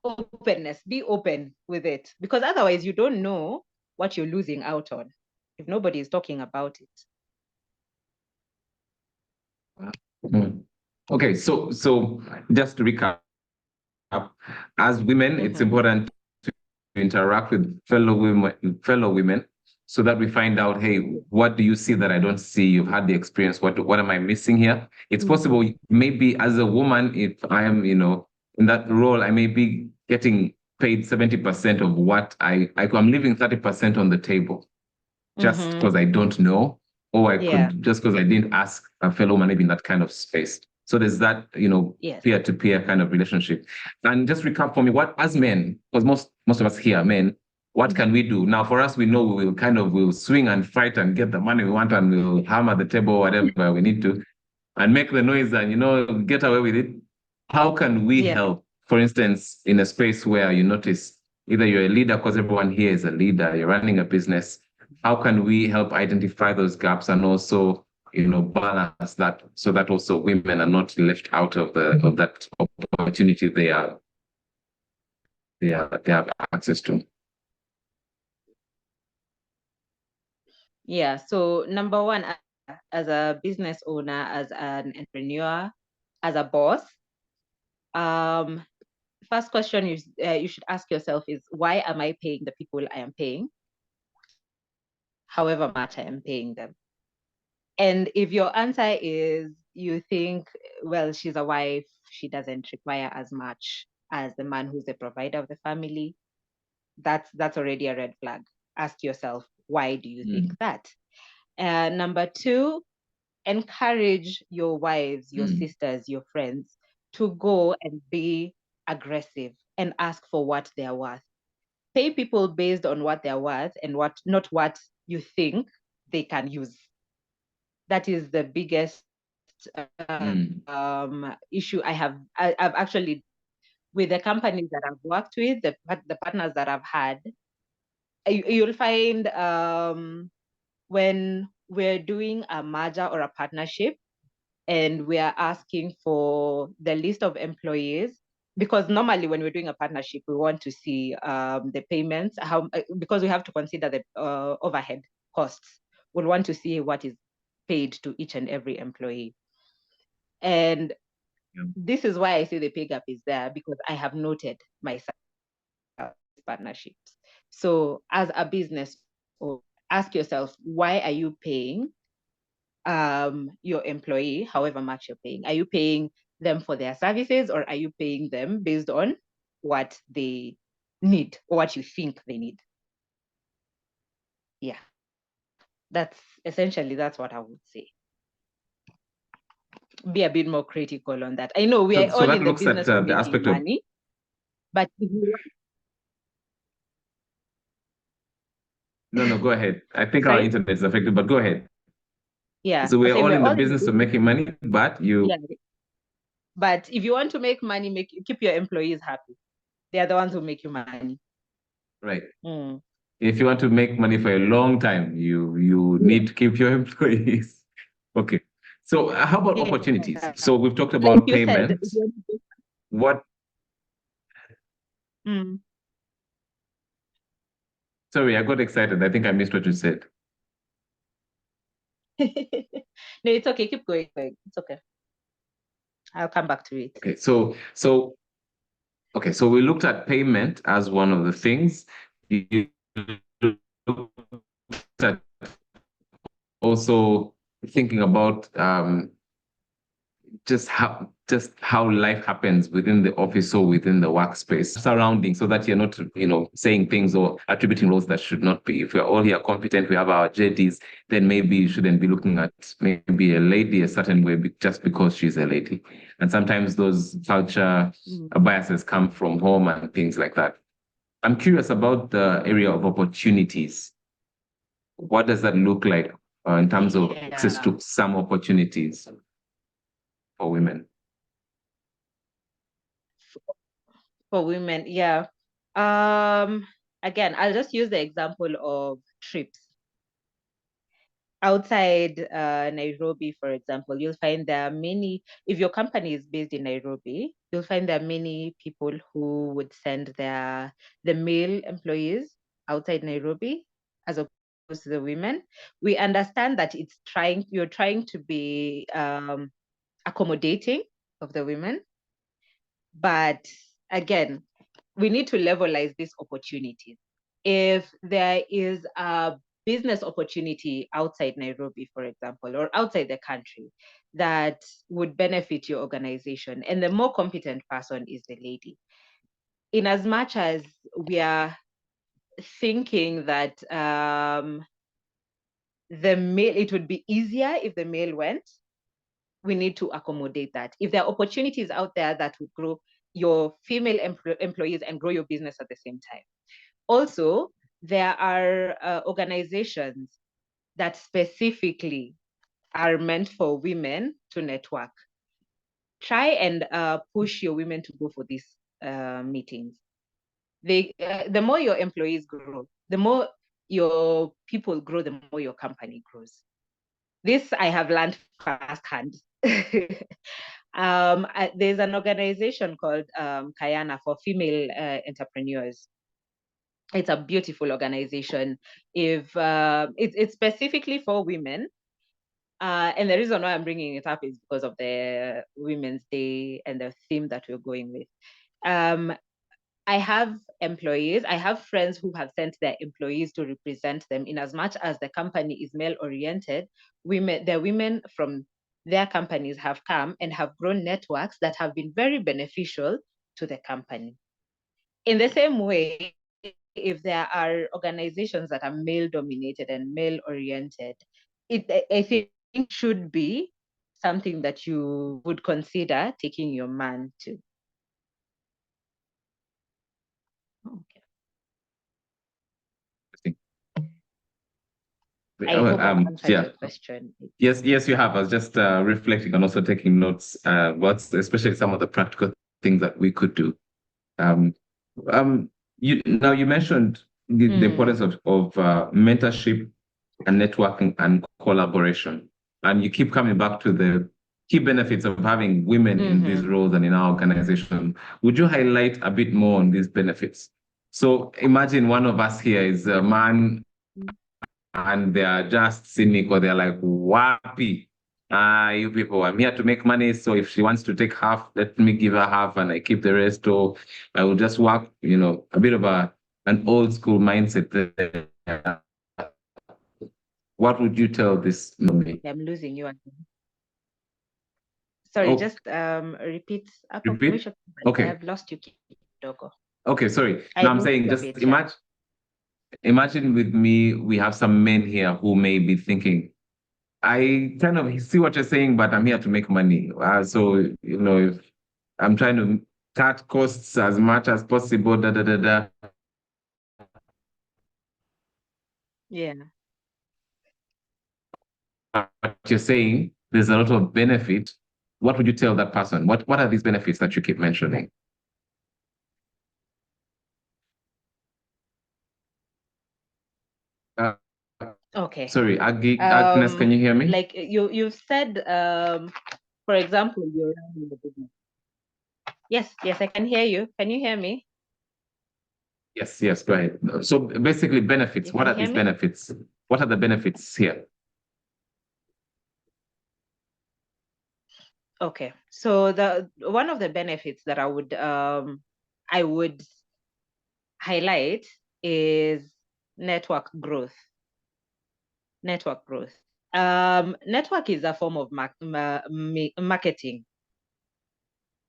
openness, be open with it, because otherwise you don't know what you're losing out on if nobody is talking about it. Okay, so just to recap, as women, it's important to interact with fellow women, so that we find out, hey, what do you see that I don't see? You've had the experience. What am I missing here? It's possible, maybe as a woman, if I am, in that role, I may be getting paid 70% of what I'm leaving 30% on the table just because I don't know, or I could just because I didn't ask a fellow man maybe in that kind of space. So there's that, peer-to-peer kind of relationship. And just recap for me, what as men, because most of us here are men, what can we do? Now, for us, we know we'll swing and fight and get the money we want and we'll hammer the table, whatever we need to, and make the noise and, get away with it. How can we help? For instance, in a space where you notice either you're a leader because everyone here is a leader, you're running a business, how can we help identify those gaps and also, balance that so that also women are not left out of that opportunity they have access to? Yeah. So number one, as a business owner, as an entrepreneur, as a boss, first question you should ask yourself is, why am I paying the people I am paying? However much I am paying them. And if your answer is you think, well, she's a wife, she doesn't require as much as the man who's the provider of the family, that's already a red flag. Ask yourself, why do you think that? Number two, encourage your wives, your sisters, your friends to go and be aggressive and ask for what they're worth. Pay people based on what they're worth and not what you think they can use. That is the biggest issue I've actually, with the companies that I've worked with, the partners that I've had. You'll find when we're doing a merger or a partnership and we are asking for the list of employees, because normally when we're doing a partnership, we want to see the payments, because we have to consider the overhead costs. We'll want to see what is paid to each and every employee. And this is why I say the pay gap is there, because I have noted myself partnerships. So as a business, ask yourself, why are you paying your employee however much you're paying? Are you paying them for their services, or are you paying them based on what they need or what you think they need? Yeah, that's what I would say. Be a bit more critical on that. I know we are all in the business of making money, but if you No, go ahead. I think our internet is affected, but go ahead. Yeah. So we're all in the business of making money, but But if you want to make money, keep your employees happy. They are the ones who make you money. Right. If you want to make money for a long time, you need to keep your employees. Okay. So how about opportunities? So we've talked about payments. What? Sorry, I got excited. I think I missed what you said. No, it's okay. Keep going. It's okay. I'll come back to it. Okay. So we looked at payment as one of the things. You looked at also thinking about just how life happens within the office or within the workspace surrounding, so that you're not, saying things or attributing roles that should not be. If we're all here competent, we have our JDs, then maybe you shouldn't be looking at maybe a lady a certain way just because she's a lady. And sometimes those culture biases come from home and things like that. I'm curious about the area of opportunities. What does that look like in terms of access to some opportunities for women? For women, yeah. Again, I'll just use the example of trips. Outside Nairobi, for example, you'll find there are many, if your company is based in Nairobi, you'll find there are many people who would send the male employees outside Nairobi as opposed to the women. We understand that you're trying to be accommodating of the women. But again, we need to levelize these opportunities. If there is a business opportunity outside Nairobi, for example, or outside the country that would benefit your organization, and the more competent person is the lady, in as much as we are thinking that it would be easier if the male went, we need to accommodate that. If there are opportunities out there that would grow your female employees and grow your business at the same time. Also, there are organizations that specifically are meant for women to network. Try and push your women to go for these meetings. The more your employees grow, the more your people grow, the more your company grows. This I have learned firsthand. There's an organization called Kayana for female entrepreneurs. It's a beautiful organization. If it's specifically for women, and the reason why I'm bringing it up is because of the Women's Day and the theme that we're going with. I have employees, I have friends who have sent their employees to represent them. In as much as the company is male-oriented, the women from their companies have come and have grown networks that have been very beneficial to the company. In the same way, if there are organizations that are male-dominated and male-oriented, I think it should be something that you would consider taking your man to. Okay. I hope I answered your question. Yes, you have. I was just reflecting and also taking notes, especially some of the practical things that we could do. You mentioned the importance of mentorship and networking and collaboration, and you keep coming back to the key benefits of having women in these roles and in our organization. Would you highlight a bit more on these benefits? So imagine one of us here is a man and they are just cynical. They're like, wappy. You people, I'm here to make money. So if she wants to take half, let me give her half and I keep the rest. Or I will just work, a bit of an old school mindset there. What would you tell this? I'm losing you again. Sorry, just repeat. Repeat? Okay. I have lost you, Dogo. Okay, sorry. Now I'm saying just imagine with me, we have some men here who may be thinking, I kind of see what you're saying, but I'm here to make money. So, if I'm trying to cut costs as much as possible, Yeah. What you're saying, there's a lot of benefit. What would you tell that person? What are these benefits that you keep mentioning? Okay. Sorry, Agnes, can you hear me? Like you've said, for example, you're running the business. Yes, I can hear you. Can you hear me? Yes, go ahead. So basically benefits, what are these benefits? What are the benefits here? Okay, so one of the benefits that I would highlight is network growth. Network is a form of marketing.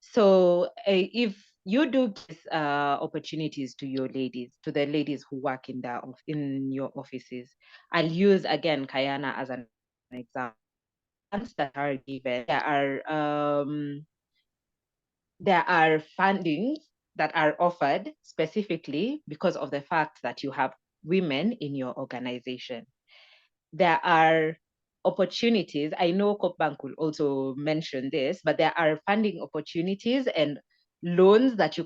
So if you do give opportunities to your ladies, to the ladies who work in your offices, I'll use again Kayana as an example. That are given, there are fundings that are offered specifically because of the fact that you have women in your organization. There are opportunities. I know CoopBank will also mention this, but there are funding opportunities and loans that you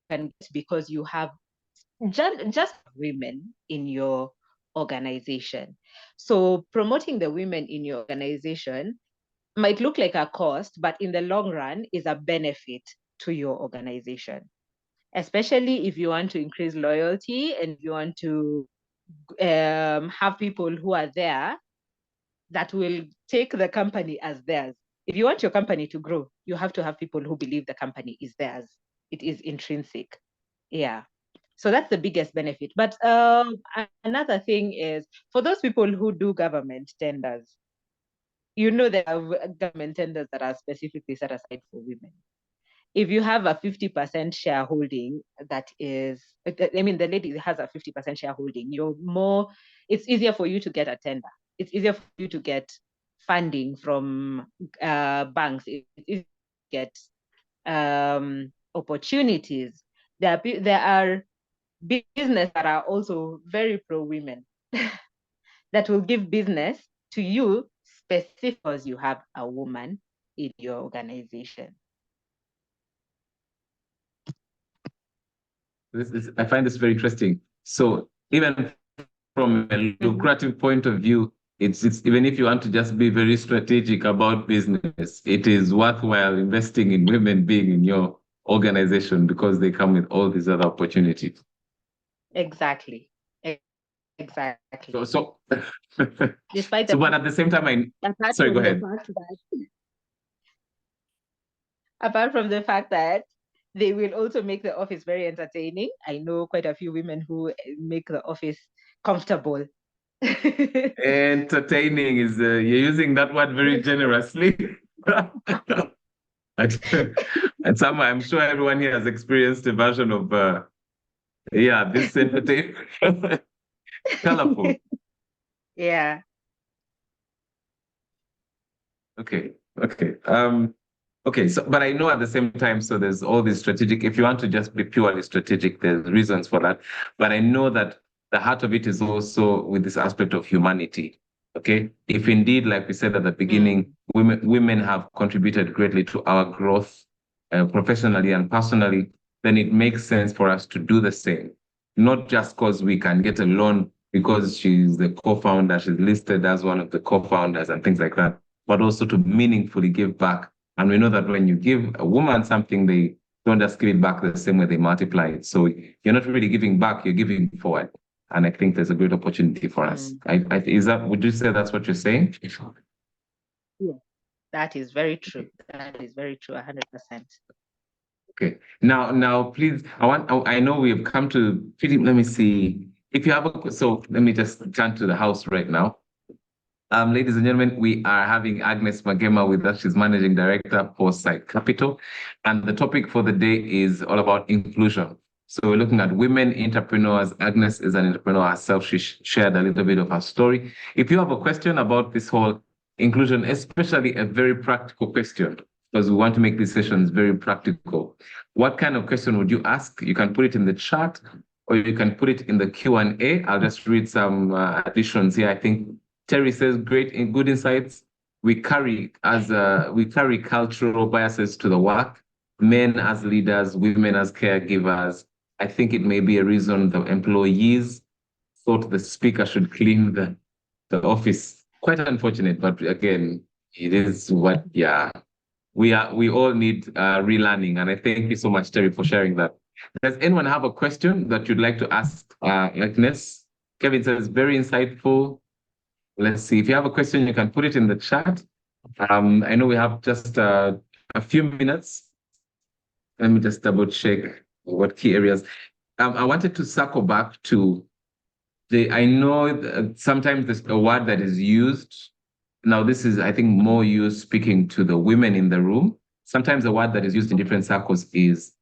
can get because you have just women in your organization. So promoting the women in your organization might look like a cost, but in the long run is a benefit to your organization, especially if you want to increase loyalty and you want to have people who are there that will take the company as theirs. If you want your company to grow, you have to have people who believe the company is theirs. It is intrinsic. Yeah. So that's the biggest benefit. But another thing is for those people who do government tenders, there are government tenders that are specifically set aside for women. if you have a 50% shareholding, that is, I mean, the lady has a 50% shareholding, it's easier for you to get a tender. It's easier for you to get funding from banks. It's easier to get opportunities. There are business that are also very pro-women that will give business to you specific because you have a woman in your organization. I find this very interesting. So even from a lucrative point of view, it's even if you want to just be very strategic about business, it is worthwhile investing in women being in your organization because they come with all these other opportunities. Exactly. Exactly. So despite but at the same time, sorry, go ahead. Apart from the fact that they will also make the office very entertaining. I know quite a few women who make the office comfortable. Entertaining is, you're using that word very generously. And somehow I'm sure everyone here has experienced a version of, this entertainment. Colorful. Yeah. Okay. Okay. So, but I know at the same time, so there's all this strategic, if you want to just be purely strategic, there's reasons for that. But I know that the heart of it is also with this aspect of humanity. Okay. If indeed, like we said at the beginning, women have contributed greatly to our growth professionally and personally, then it makes sense for us to do the same. Not just because we can get a loan because she's the co-founder, she's listed as one of the co-founders and things like that, but also to meaningfully give back. And we know that when you give a woman something, they don't just give it back the same way, they multiply it. So you're not really giving back, you're giving forward. And I think there's a great opportunity for us. Would you say that's what you're saying? Yeah, that is very true. That is very true, 100%. Okay. Now, please, I know we have come to, let me see. If you have so let me just turn to the house right now. Ladies and gentlemen, we are having Agnes Magema with us. She's Managing Director for Site Capital. And the topic for the day is all about inclusion. So we're looking at women entrepreneurs. Agnes is an entrepreneur herself. She shared a little bit of her story. If you have a question about this whole inclusion, especially a very practical question, because we want to make these sessions very practical, what kind of question would you ask? You can put it in the chat or you can put it in the Q&A. I'll just read some additions here. I think Terry says, good insights. We carry cultural biases to the work, men as leaders, women as caregivers. I think it may be a reason the employees thought the speaker should clean the office. Quite unfortunate, but again, it is what, we all need relearning. And I thank you so much, Terry, for sharing that. Does anyone have a question that you'd like to ask Agnes? Kevin says, very insightful. Let's see. If you have a question, you can put it in the chat. I know we have just a few minutes. Let me just double check what key areas. I wanted to circle back to I know sometimes there's a word that is used. Now, this is, I think, more you speaking to the women in the room. Sometimes the word that is used in different circles is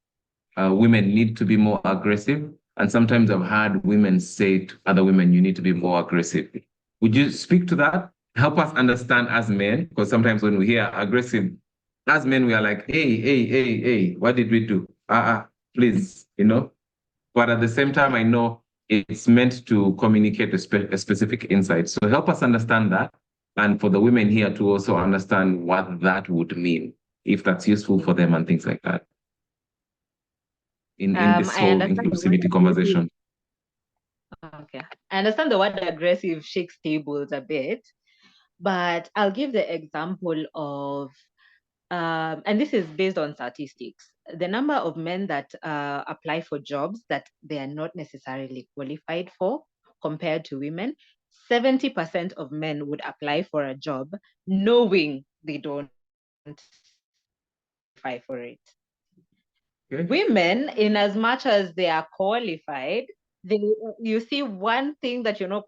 women need to be more aggressive. And sometimes I've heard women say to other women, you need to be more aggressive. Would you speak to that? Help us understand as men, because sometimes when we hear aggressive, as men, we are like, hey, what did we do? Please, But at the same time, I know it's meant to communicate a specific insight. So help us understand that. And for the women here to also understand what that would mean, if that's useful for them and things like that. In this whole inclusivity conversation. Okay. I understand the word aggressive shakes tables a bit, but I'll give the example of, and this is based on statistics, the number of men that apply for jobs that they are not necessarily qualified for compared to women. 70% of men would apply for a job knowing they don't qualify for it. Okay. Women, in as much as they are qualified, you see one thing that you're not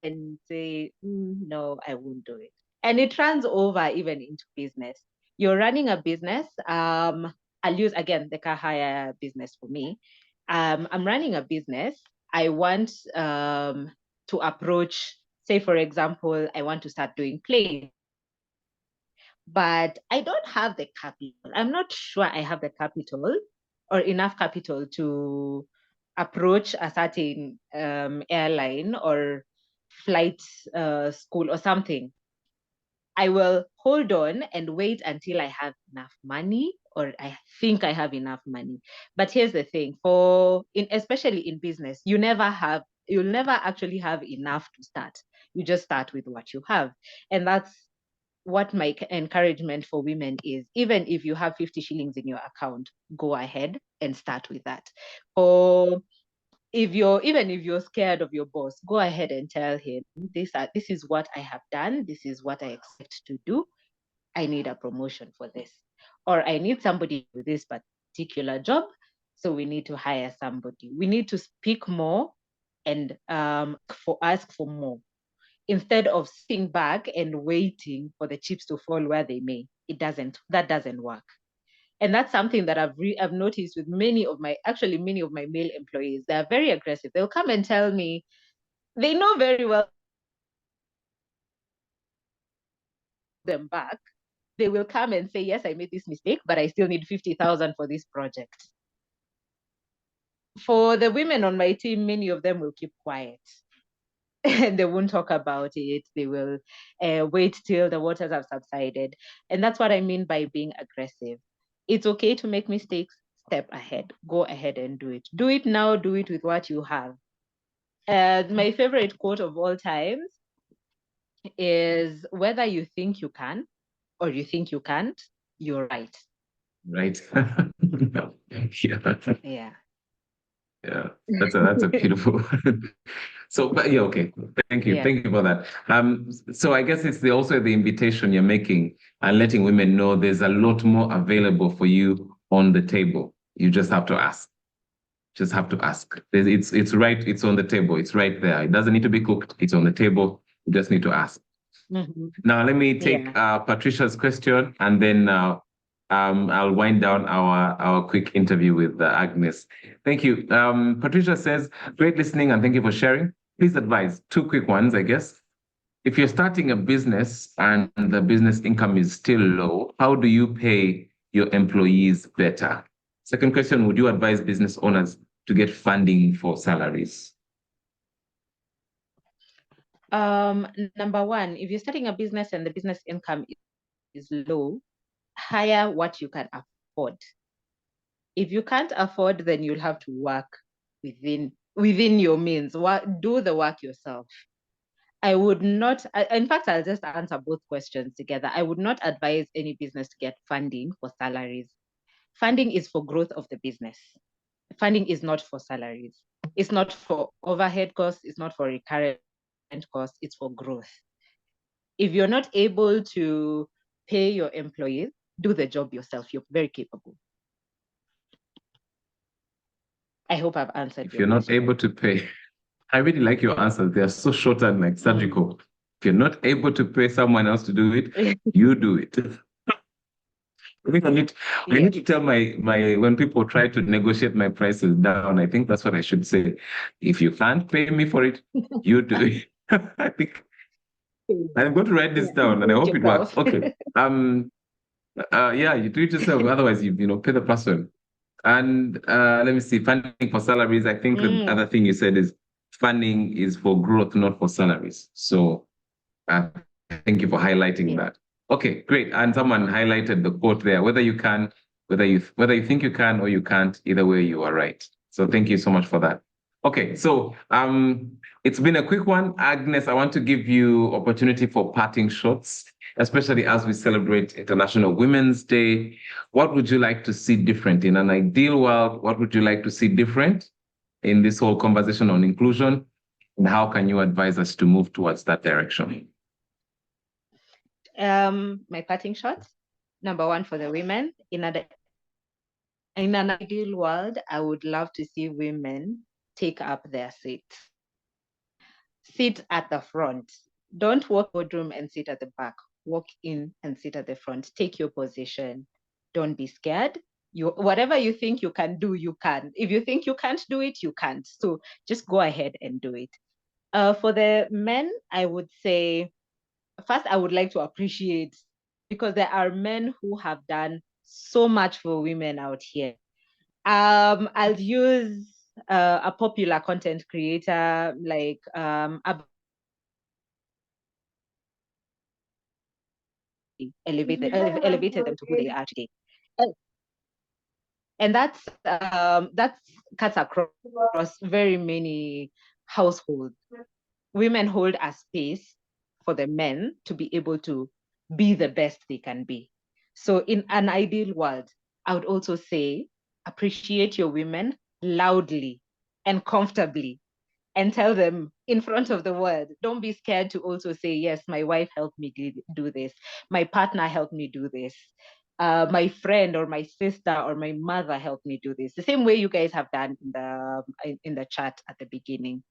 and say, no, I won't do it. And it runs over even into business. You're running a business. I'll use again the car hire business for me. I'm running a business. I want to approach, say, for example, I want to start doing plays, but I don't have the capital. I'm not sure I have the capital or enough capital to approach a certain airline or flight school or something. I will hold on and wait until I have enough money, or I think I have enough money. But here's the thing: especially in business, you'll never actually have enough to start. You just start with what you have, and that's what my encouragement for women is. Even if you have 50 shillings in your account, go ahead and start with that. Or even if you're scared of your boss, go ahead and tell him this is what I have done, this is what I expect to do. I need a promotion for this, or I need somebody with this particular job, so we need to hire somebody. We need to speak more and ask for more instead of sitting back and waiting for the chips to fall where they may. That doesn't work. And that's something that I've noticed with many of my male employees. They're very aggressive. They'll come and tell me, they know very well them back. They will come and say, yes, I made this mistake, but I still need 50,000 for this project. For the women on my team, many of them will keep quiet and they won't talk about it. They will wait till the waters have subsided. And that's what I mean by being aggressive. It's okay to make mistakes. Step ahead. Go ahead and do it. Do it now. Do it with what you have. My favorite quote of all times is, whether you think you can or you think you can't, you're right. Right. Yeah. Yeah, that's a beautiful. So, but yeah, okay. Thank you. Yeah. Thank you for that. So I guess it's also the invitation you're making and letting women know there's a lot more available for you on the table. You just have to ask. Just have to ask. It's right. It's on the table. It's right there. It doesn't need to be cooked. It's on the table. You just need to ask. Mm-hmm. Now, let me take Patricia's question, and then I'll wind down our quick interview with Agnes. Thank you. Patricia says, great listening, and thank you for sharing. Please advise, two quick ones, I guess. If you're starting a business and the business income is still low, how do you pay your employees better? Second question, would you advise business owners to get funding for salaries? Number one, if you're starting a business and the business income is low, hire what you can afford. If you can't afford, then you'll have to work within your means. Do the work yourself. I would not, in fact, I'll just answer both questions together. I would not advise any business to get funding for salaries. Funding is for growth of the business. Funding is not for salaries. It's not for overhead costs. It's not for recurrent costs. It's for growth. If you're not able to pay your employees, do the job yourself. You're very capable. I hope I've answered. If you're not able to pay, I really like your answers. They are so short and like surgical. If you're not able to pay someone else to do it, you do it. I think I need to tell my when people try to negotiate my prices down, I think that's what I should say. If you can't pay me for it, you do it. I think I'm going to write this down, and I hope it works. Okay. Yeah, you do it yourself. Otherwise, you pay the person. And let me see, funding for salaries. I think the other thing you said is funding is for growth, not for salaries. So thank you for highlighting that. Okay, great. And someone highlighted the quote there. Whether you can, whether you think you can or you can't, either way you are right. So thank you so much for that. Okay, so it's been a quick one. Agnes, I want to give you opportunity for parting shots, especially as we celebrate International Women's Day. What would you like to see different in an ideal world? What would you like to see different in this whole conversation on inclusion? And how can you advise us to move towards that direction? My parting shots. Number one, for the women, in an ideal world, I would love to see women take up their seats. Sit at the front. Don't walk boardroom and sit at the back. Walk in and sit at the front. Take your position. Don't be scared. whatever you think you can do, you can. If you think you can't do it, you can't. So just go ahead and do it. For the men, I would say, first, I would like to appreciate, because there are men who have done so much for women out here. I'll use a popular content creator like elevated them to who they are today. And that's cuts across very many households. Women hold a space for the men to be able to be the best they can be. So in an ideal world, I would also say appreciate your women loudly and comfortably, and tell them in front of the world. Don't be scared to also say, yes, my wife helped me do this. My partner helped me do this. My friend or my sister or my mother helped me do this. The same way you guys have done in the chat at the beginning.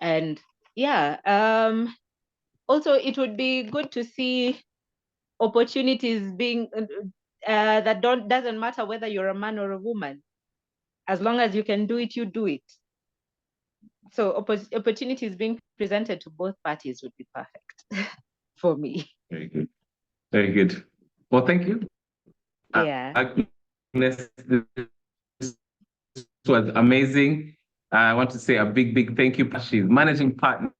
And yeah, also it would be good to see opportunities being that doesn't matter whether you're a man or a woman. As long as you can do it, you do it. So opportunities being presented to both parties would be perfect for me. Very good. Very good. Well, thank you. Yeah. Agnes, this was amazing. I want to say a big, big thank you. She's managing partner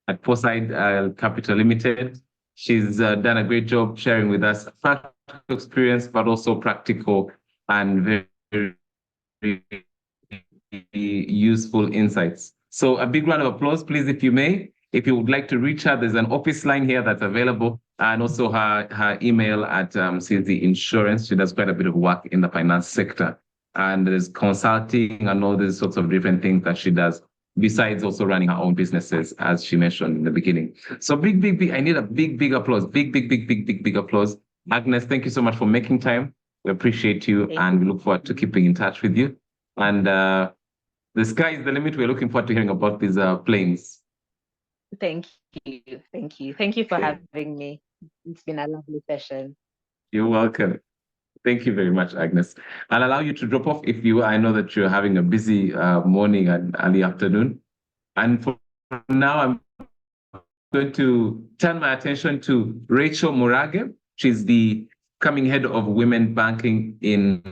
at Foresight Capital Limited. She's done a great job sharing with us practical experience, but also practical and very, very useful insights. So a big round of applause, please, if you may. If you would like to reach her, there's an office line here that's available, and also her email at CZ Insurance. She does quite a bit of work in the finance sector, and there's consulting and all these sorts of different things that she does, besides also running her own businesses, as she mentioned in the beginning. So big, big, big, I need a big applause. Big applause. Agnes, thank you so much for making time. We appreciate you, and we look forward to keeping in touch with you. And the sky is the limit. We're looking forward to hearing about these planes. Thank you. Thank you for having me. It's been a lovely session. You're welcome. Thank you very much, Agnes. I'll allow you to drop off if you, I know that you're having a busy morning and early afternoon. And for now, I'm going to turn my attention to Rachel Murage. She's the coming head of women banking in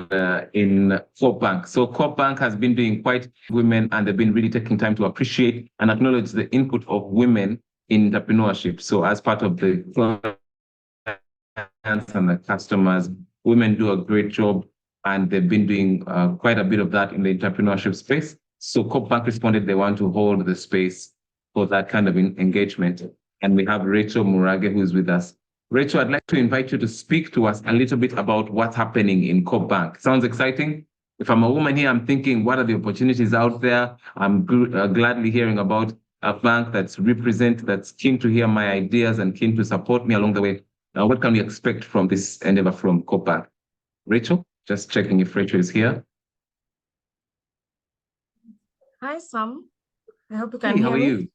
Co-op Bank. So Co-op Bank has been doing quite women, and they've been really taking time to appreciate and acknowledge the input of women in entrepreneurship. So as part of the clients and the customers, women do a great job, and they've been doing quite a bit of that in the entrepreneurship space. So Co-op Bank responded they want to hold the space for that kind of engagement. And we have Rachel Murage, who's with us. Rachel, I'd like to invite you to speak to us a little bit about what's happening in Co-op Bank. Sounds exciting? If I'm a woman here, I'm thinking, what are the opportunities out there? I'm gladly hearing about a bank that's keen to hear my ideas and keen to support me along the way. Now, what can we expect from this endeavor from Co-op Bank? Rachel, just checking if Rachel is here. Hi, Sam. I hope you can hear me. How are you?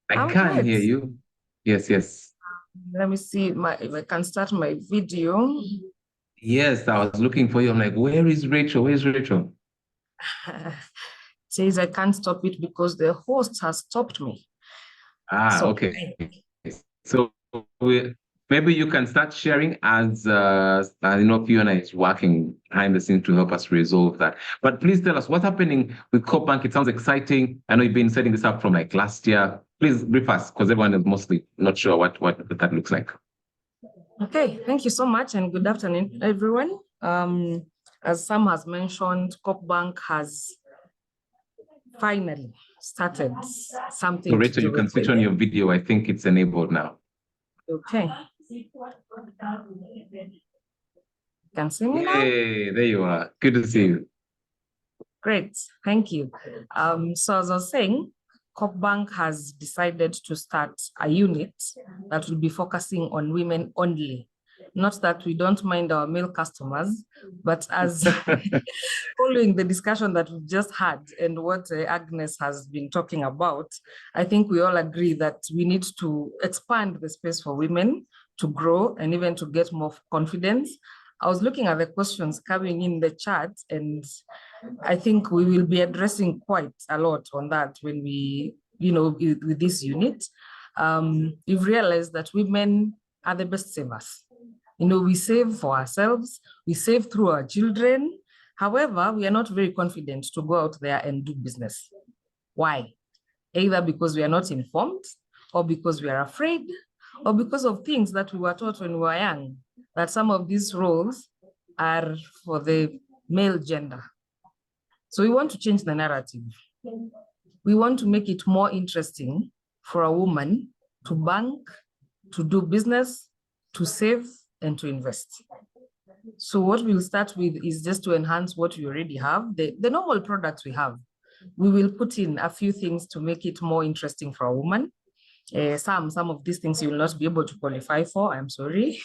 I can hear you. Yes. Let me see if I can start my video. Yes, I was looking for you. I'm like, where is Rachel? Where's Rachel? Says I can't stop it because the host has stopped me. Okay. So maybe you can start sharing as I know Fiona is working behind the scenes to help us resolve that. But please tell us what's happening with Co-op Bank. It sounds exciting. I know you've been setting this up from like last year. Please brief us, because everyone is mostly not sure what that looks like. Okay, thank you so much, and good afternoon, everyone. As Sam has mentioned, Co-op Bank has finally started something. So Rachel, you can switch on your video. I think it's enabled now. Okay. Can see me now? Hey, there you are. Good to see you. Great, thank you. So as I was saying, Co-op Bank has decided to start a unit that will be focusing on women only. Not that we don't mind our male customers, but as following the discussion that we've just had and what Agnes has been talking about, I think we all agree that we need to expand the space for women to grow and even to get more confidence I was looking at the questions coming in the chat, and I think we will be addressing quite a lot on that when we, with this unit. We've realized that women are the best savers. We save for ourselves, we save through our children. However, we are not very confident to go out there and do business. Why? Either because we are not informed, or because we are afraid, or because of things that we were taught when we were young, that some of these roles are for the male gender. So we want to change the narrative. We want to make it more interesting for a woman to bank, to do business, to save, and to invest. So what we'll start with is just to enhance what we already have, the normal products we have. We will put in a few things to make it more interesting for a woman. Some of these things you will not be able to qualify for, I'm sorry.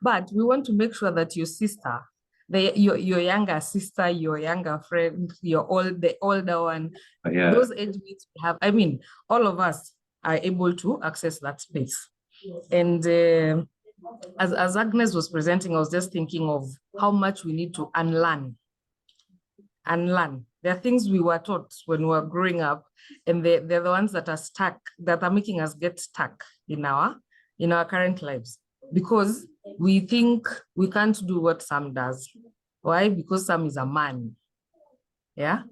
But we want to make sure that your sister, your younger sister, your younger friend, the older one, those age mates we have, all of us are able to access that space. And as Agnes was presenting, I was just thinking of how much we need to unlearn. There are things we were taught when we were growing up, and they're the ones that are stuck, that are making us get stuck in our current lives, because we think we can't do what Sam does. Why? Because Sam is a man. Yeah.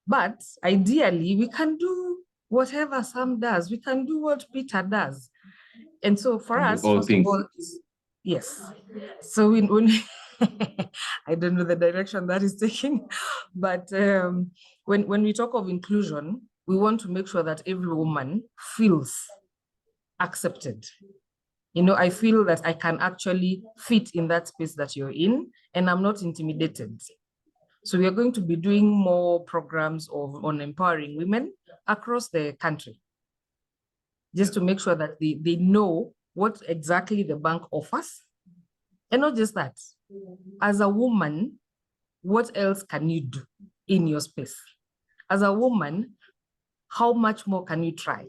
But ideally, we can do whatever Sam does. We can do what Peter does. And so for us, first of all, yes. So when I don't know the direction that is taking, but when we talk of inclusion, we want to make sure that every woman feels accepted. I feel that I can actually fit in that space that you're in, and I'm not intimidated. So we are going to be doing more programs on empowering women across the country, just to make sure that they know what exactly the bank offers. And not just that, as a woman, what else can you do in your space? As a woman, how much more can you try?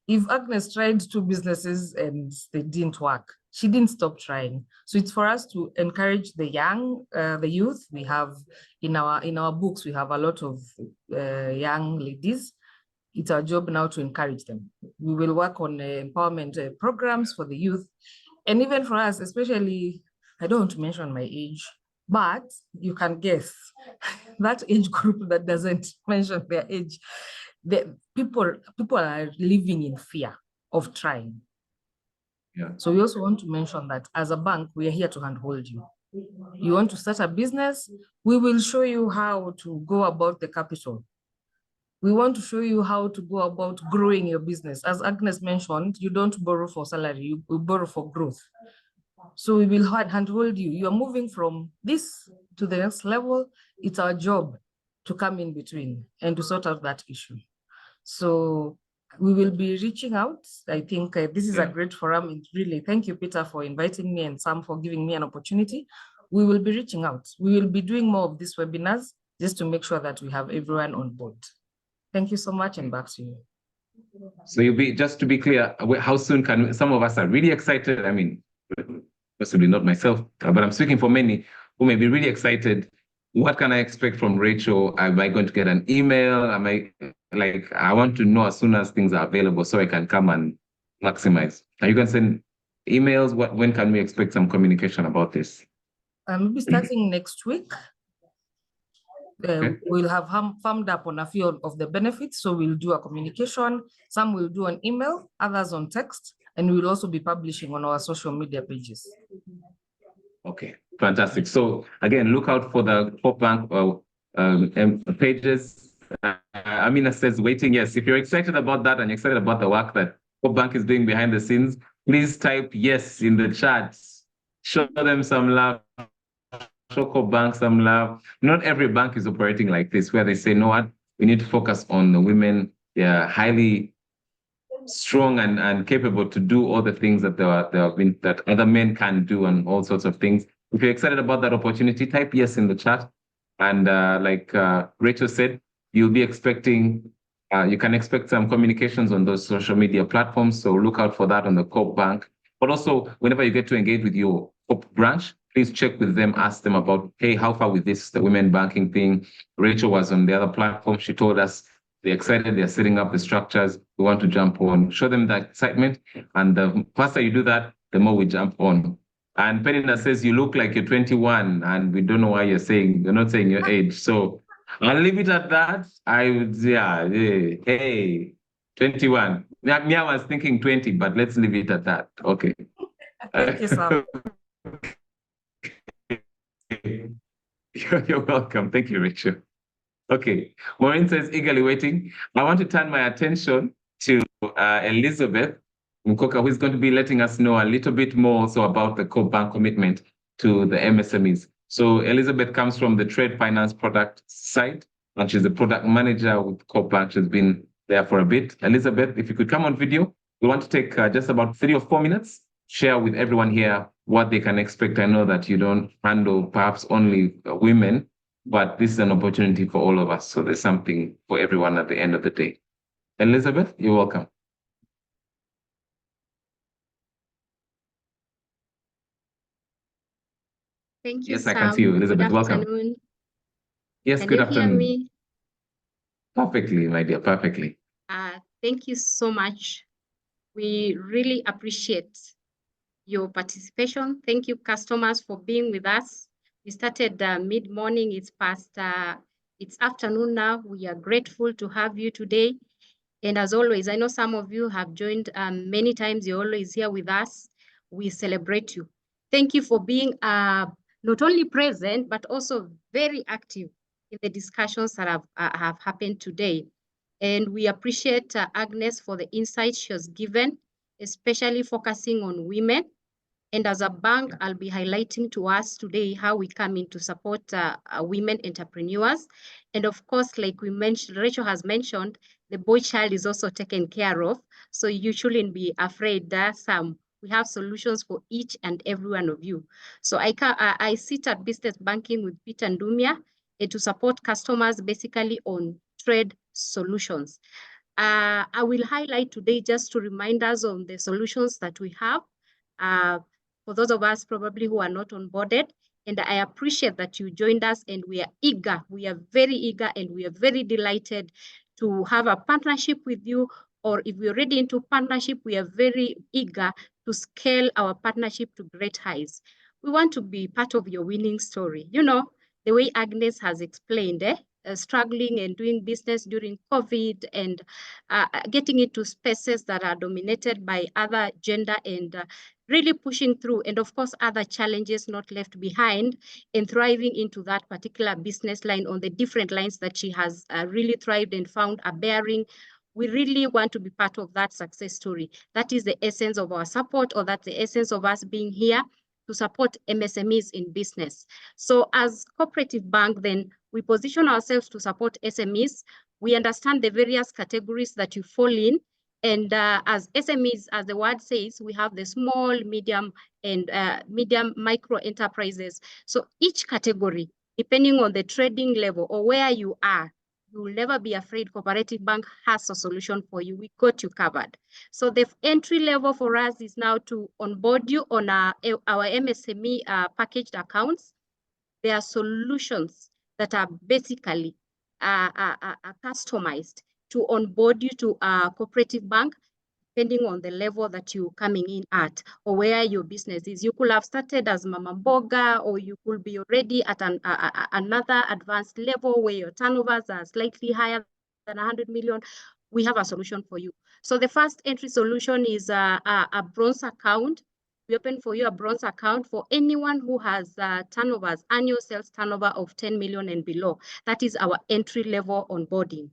If Agnes tried 2 businesses and they didn't work, she didn't stop trying. So it's for us to encourage the young, the youth. We have in our books, we have a lot of young ladies. It's our job now to encourage them. We will work on empowerment programs for the youth. And even for us, especially, I don't want to mention my age, but you can guess that age group that doesn't mention their age. The people are living in fear of trying. Yeah. So we also want to mention that as a bank, we are here to handhold you. You want to start a business, we will show you how to go about the capital. We want to show you how to go about growing your business. As Agnes mentioned, you don't borrow for salary, you borrow for growth. So we will handhold you. You are moving from this to the next level. It's our job to come in between and to sort out that issue. So we will be reaching out. I think this is a great forum. And really, thank you, Peter, for inviting me, and Sam for giving me an opportunity. We will be reaching out. We will be doing more of these webinars just to make sure that we have everyone on board. Thank you so much, and back to you. So just to be clear, how soon can some of us are really excited? Possibly not myself, but I'm speaking for many who may be really excited. What can I expect from Rachel? Am I going to get an email? I want to know as soon as things are available so I can come and maximize. Are you going to send emails? When can we expect some communication about this? We'll be starting next week. We'll have firmed up on a few of the benefits. So we'll do a communication. Some will do an email, others on text, and we'll also be publishing on our social media pages. Okay, fantastic. So again, look out for the CoopBank pages. Amina says waiting. Yes, if you're excited about that and you're excited about the work that CoopBank is doing behind the scenes, please type yes in the chat. Show them some love. Show CoopBank some love. Not every bank is operating like this, where they say, no, what? We need to focus on the women. They are highly strong and capable to do all the things that that other men can do, and all sorts of things. If you're excited about that opportunity, type yes in the chat. And like Rachel said, you'll be expecting, you can expect some communications on those social media platforms. So look out for that on the CoopBank. But also, whenever you get to engage with your Coop branch, please check with them, ask them about, hey, how far with this, the women banking thing? Rachel was on the other platform. She told us they're excited, they're setting up the structures. We want to jump on, show them that excitement. And the faster you do that, the more we jump on. And Penina says, you look like you're 21, and we don't know why you're not saying your age. So I'll leave it at that. I would, yeah, hey, 21. Me, I was thinking 20, but let's leave it at that. Okay. Thank you, sir. You're welcome. Thank you, Rachel. Okay. Maureen says, eagerly waiting. I want to turn my attention to Elizabeth Mukoka, who is going to be letting us know a little bit more also about the CoBank commitment to the MSMEs. So Elizabeth comes from the trade finance product side, and she's the product manager with CoBank. She's been there for a bit. Elizabeth, if you could come on video, we want to take just about 3 or 4 minutes, share with everyone here what they can expect. I know that you don't handle perhaps only women, but this is an opportunity for all of us. So there's something for everyone at the end of the day. Elizabeth, you're welcome. Thank you, yes, Sam. I can see you, Elizabeth. Good welcome. Afternoon. Yes, Can good you afternoon. Hear me? Perfectly, my dear, perfectly. Thank you so much. We really appreciate your participation. Thank you, customers, for being with us. We started mid-morning. It's afternoon now. We are grateful to have you today. And as always, I know some of you have joined many times. You're always here with us. We celebrate you. Thank you for being not only present, but also very active in the discussions that have happened today. And we appreciate Agnes for the insights she has given, especially focusing on women. And as a bank, I'll be highlighting to us today how we come in to support women entrepreneurs. And of course, like we mentioned, Rachel has mentioned, the boy child is also taken care of. So you shouldn't be afraid that we have solutions for each and every one of you. So I sit at Business Banking with Peter Ndumia to support customers basically on trade solutions. I will highlight today just to remind us on the solutions that we have. For those of us probably who are not onboarded, and I appreciate that you joined us, and we are eager, we are very eager, and we are very delighted to have a partnership with you, or if we're already into partnership, we are very eager to scale our partnership to great heights. We want to be part of your winning story. You know, the way Agnes has explained, struggling and doing business during COVID and getting into spaces that are dominated by other gender and really pushing through, and of course, other challenges not left behind, and thriving into that particular business line on the different lines that she has really thrived and found a bearing. We really want to be part of that success story. That is the essence of our support, or that's the essence of us being here to support MSMEs in business. So as Cooperative Bank, then we position ourselves to support SMEs. We understand the various categories that you fall in. And as SMEs, as the word says, we have the small, medium, and medium micro enterprises. So each category, depending on the trading level or where you are, you will never be afraid. Cooperative Bank has a solution for you. We got you covered. So the entry level for us is now to onboard you on our MSME packaged accounts. There are solutions that are basically customized to onboard you to a cooperative bank, depending on the level that you're coming in at or where your business is. You could have started as Mama Mboga, or you could be already at another advanced level where your turnovers are slightly higher than 100 million. We have a solution for you. So the first entry solution is a bronze account. We open for you a bronze account for anyone who has turnovers, annual sales turnover of 10 million and below. That is our entry level onboarding.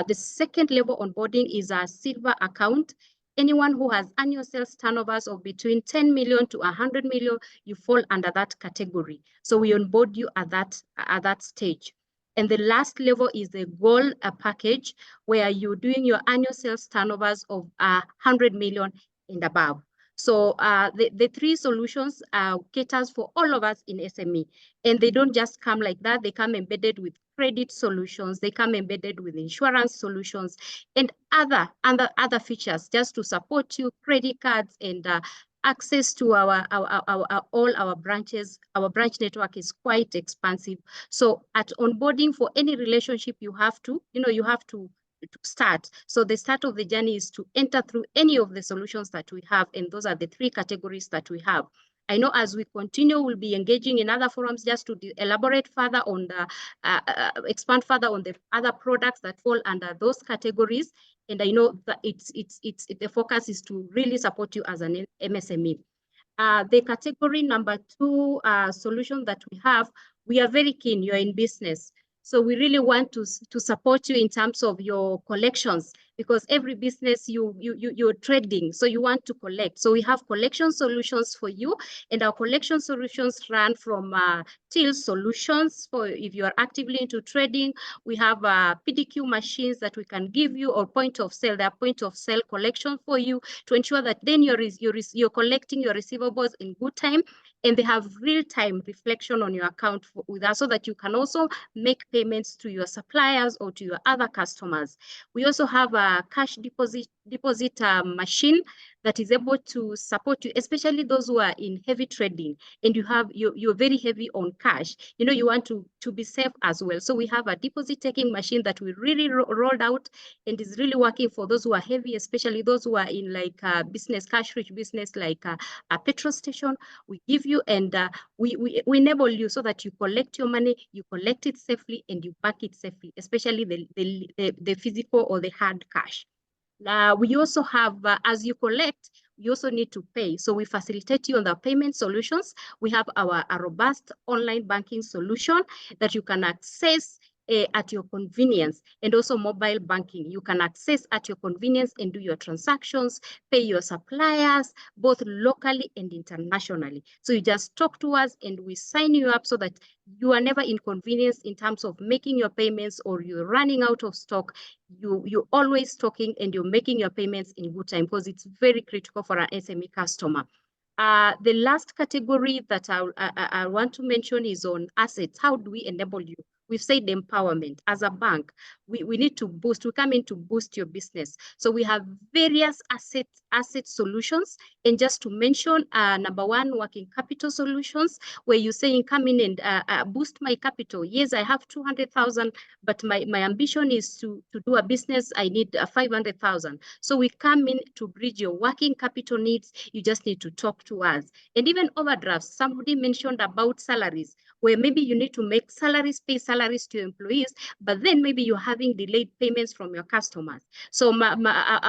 The second level onboarding is a silver account. Anyone who has annual sales turnovers of between 10 million to 100 million, you fall under that category. So we onboard you at that stage. And the last level is the gold package, where you're doing your annual sales turnovers of 100 million and above. So the three solutions caters for all of us in SME, and they don't just come like that. They come embedded with credit solutions. They come embedded with insurance solutions and other features just to support you, credit cards and access to all our branches. Our branch network is quite expansive. So at onboarding for any relationship, you have to start. So the start of the journey is to enter through any of the solutions that we have. And those are the 3 categories that we have. I know as we continue, we'll be engaging in other forums just to elaborate further on the, expand further on the other products that fall under those categories. And I know that the focus is to really support you as an MSME. The category number 2 solution that we have, we are very keen, you're in business. So we really want to support you in terms of your collections, because every business you're trading, so you want to collect. So we have collection solutions for you, and our collection solutions run from till solutions for if you are actively into trading. We have PDQ machines that we can give you, or point of sale. There are point of sale collection for you to ensure that then you're collecting your receivables in good time, and they have real-time reflection on your account with us, so that you can also make payments to your suppliers or to your other customers. We also have a cash deposit machine that is able to support you, especially those who are in heavy trading and you're very heavy on cash. You want to be safe as well. So we have a deposit taking machine that we really rolled out and is really working for those who are heavy, especially those who are in like business, cash rich business, like a petrol station. We give you and we enable you so that you collect your money, you collect it safely, and you back it safely, especially the physical or the hard cash. We also have, as you collect, you also need to pay. So we facilitate you on the payment solutions. We have a robust online banking solution that you can access at your convenience, and also mobile banking. You can access at your convenience and do your transactions, pay your suppliers, both locally and internationally. So you just talk to us and we sign you up so that you are never inconvenienced in terms of making your payments, or you're running out of stock. You're always talking and you're making your payments in good time, because it's very critical for an SME customer. The last category that I want to mention is on assets. How do we enable you? We've said empowerment. As a bank, we need to boost, we come in to boost your business. So we have various asset solutions. And just to mention, number 1, working capital solutions, where you're saying, come in and boost my capital. Yes, I have 200,000, but my ambition is to do a business. I need 500,000. So we come in to bridge your working capital needs. You just need to talk to us. And even overdrafts. Somebody mentioned about salaries, where maybe you need to make pay salaries to your employees, but then maybe you're having delayed payments from your customers. So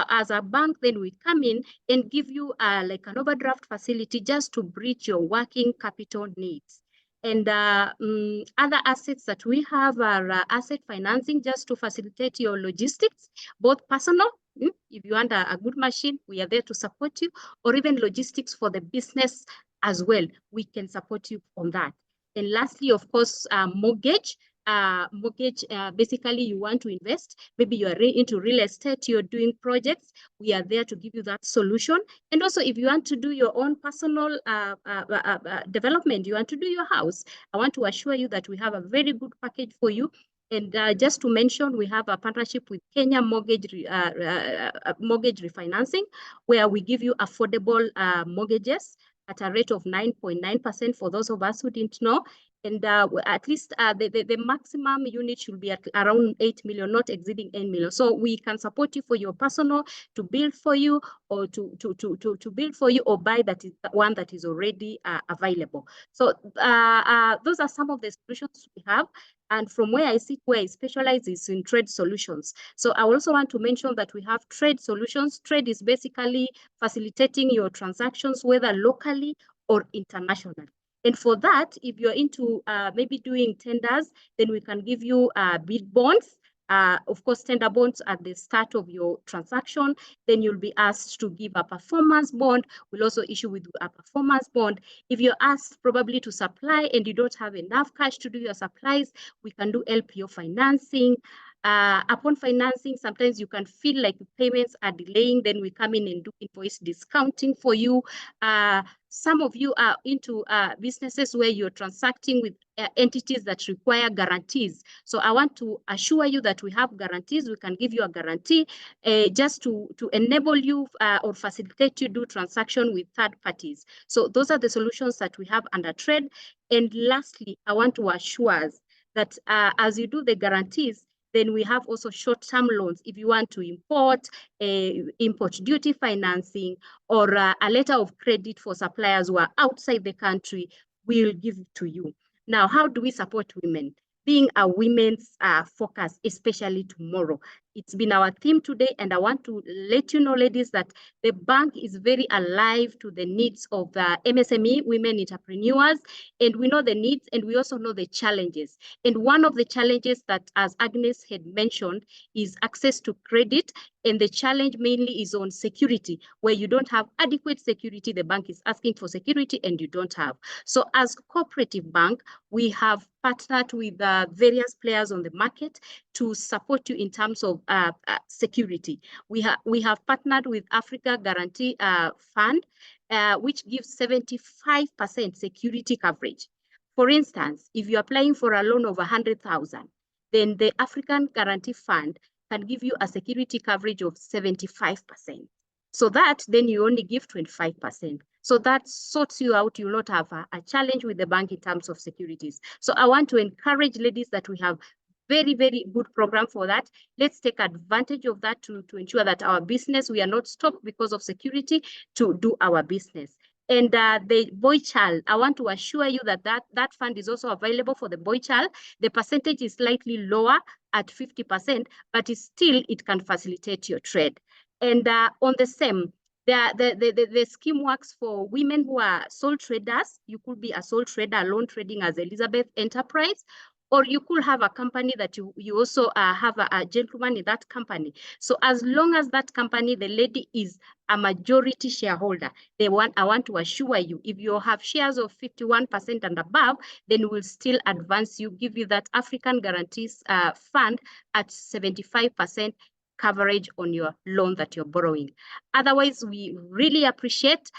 as a bank, then we come in and give you like an overdraft facility just to bridge your working capital needs. And other assets that we have are asset financing, just to facilitate your logistics, both personal. If you want a good machine, we are there to support you, or even logistics for the business as well. We can support you on that. And lastly, of course, mortgage. Basically, you want to invest. Maybe you are into real estate, you're doing projects. We are there to give you that solution. And also, if you want to do your own personal development, you want to do your house, I want to assure you that we have a very good package for you. And just to mention, we have a partnership with Kenya Mortgage Refinancing, where we give you affordable mortgages at a rate of 9.9% for those of us who didn't know. And at least the maximum unit should be at around 8 million, not exceeding 8 million. So we can support you for your personal, to build for you, or to build for you, or buy that is one that is already available. So those are some of the solutions we have. And from where I sit, where I specialize is in trade solutions. So I also want to mention that we have trade solutions. Trade is basically facilitating your transactions, whether locally or internationally. And for that, if you're into maybe doing tenders, then we can give you bid bonds. Of course, tender bonds at the start of your transaction. Then you'll be asked to give a performance bond. We'll also issue with a performance bond. If you're asked probably to supply and you don't have enough cash to do your supplies, we can do LPO financing. Upon financing, sometimes you can feel like payments are delaying, then we come in and do invoice discounting for you. Some of you are into businesses where you're transacting with entities that require guarantees. So I want to assure you that we have guarantees. We can give you a guarantee just to enable you or facilitate you do transaction with third parties. So those are the solutions that we have under Trade. And lastly, I want to assure us that as you do the guarantees, then we have also short-term loans. If you want to import, import duty financing, or a letter of credit for suppliers who are outside the country, we'll give it to you. Now, how do we support women? Being a women's focus, especially tomorrow. It's been our theme today, and I want to let you know, ladies, that the bank is very alive to the needs of the MSME, women entrepreneurs, and we know the needs, and we also know the challenges. And one of the challenges that, as Agnes had mentioned, is access to credit, and the challenge mainly is on security, where you don't have adequate security. The bank is asking for security, and you don't have. So as Cooperative Bank, we have partnered with various players on the market to support you in terms of security. We have partnered with Africa Guarantee Fund, which gives 75% security coverage. For instance, if you're applying for a loan of 100,000, then the African Guarantee Fund can give you a security coverage of 75%. So that then you only give 25%. So that sorts you out. You'll not have a challenge with the bank in terms of securities. So I want to encourage ladies that we have very, very good program for that. Let's take advantage of that to ensure that our business, we are not stopped because of security to do our business. And the boy child, I want to assure you that that fund is also available for the boy child. The percentage is slightly lower at 50%, but it can facilitate your trade. And on the same, the scheme works for women who are sole traders. You could be a sole trader alone trading as Elizabeth Enterprise, or you could have a company that you also have a gentleman in that company. So as long as that company, the lady is a majority shareholder, I want to assure you, if you have shares of 51% and above, then we'll still advance you, give you that African Guarantees Fund at 75% coverage on your loan that you're borrowing. Otherwise, we really appreciate,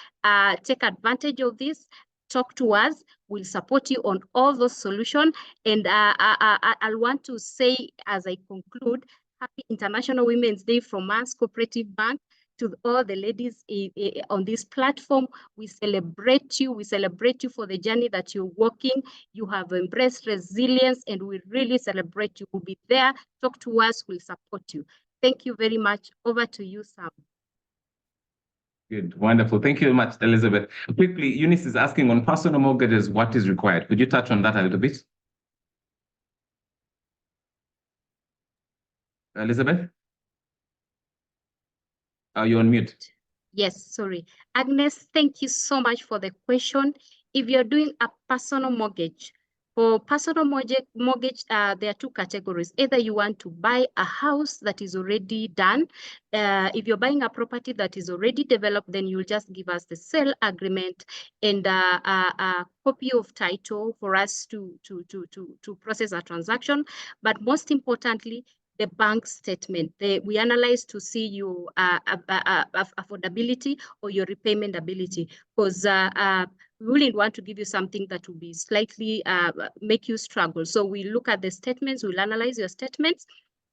take advantage of this, talk to us, we'll support you on all those solutions. And I'll want to say, as I conclude, Happy International Women's Day from us, Cooperative Bank, to all the ladies on this platform. We celebrate you. We celebrate you for the journey that you're walking. You have embraced resilience, and we really celebrate you. We'll be there. Talk to us. We'll support you. Thank you very much. Over to you, Sam. Good, wonderful. Thank you very much, Elizabeth. Quickly, Eunice is asking on personal mortgages, what is required? Could you touch on that a little bit? Elizabeth? Are you on mute? Yes, sorry. Agnes, thank you so much for the question. If you're doing a personal mortgage, for personal mortgage, there are two categories. Either you want to buy a house that is already done. If you're buying a property that is already developed, then you'll just give us the sale agreement and a copy of title for us to process a transaction. But most importantly, the bank statement. We analyze to see your affordability or your repayment ability, because we wouldn't want to give you something that will be slightly make you struggle. So we look at the statements, we'll analyze your statements,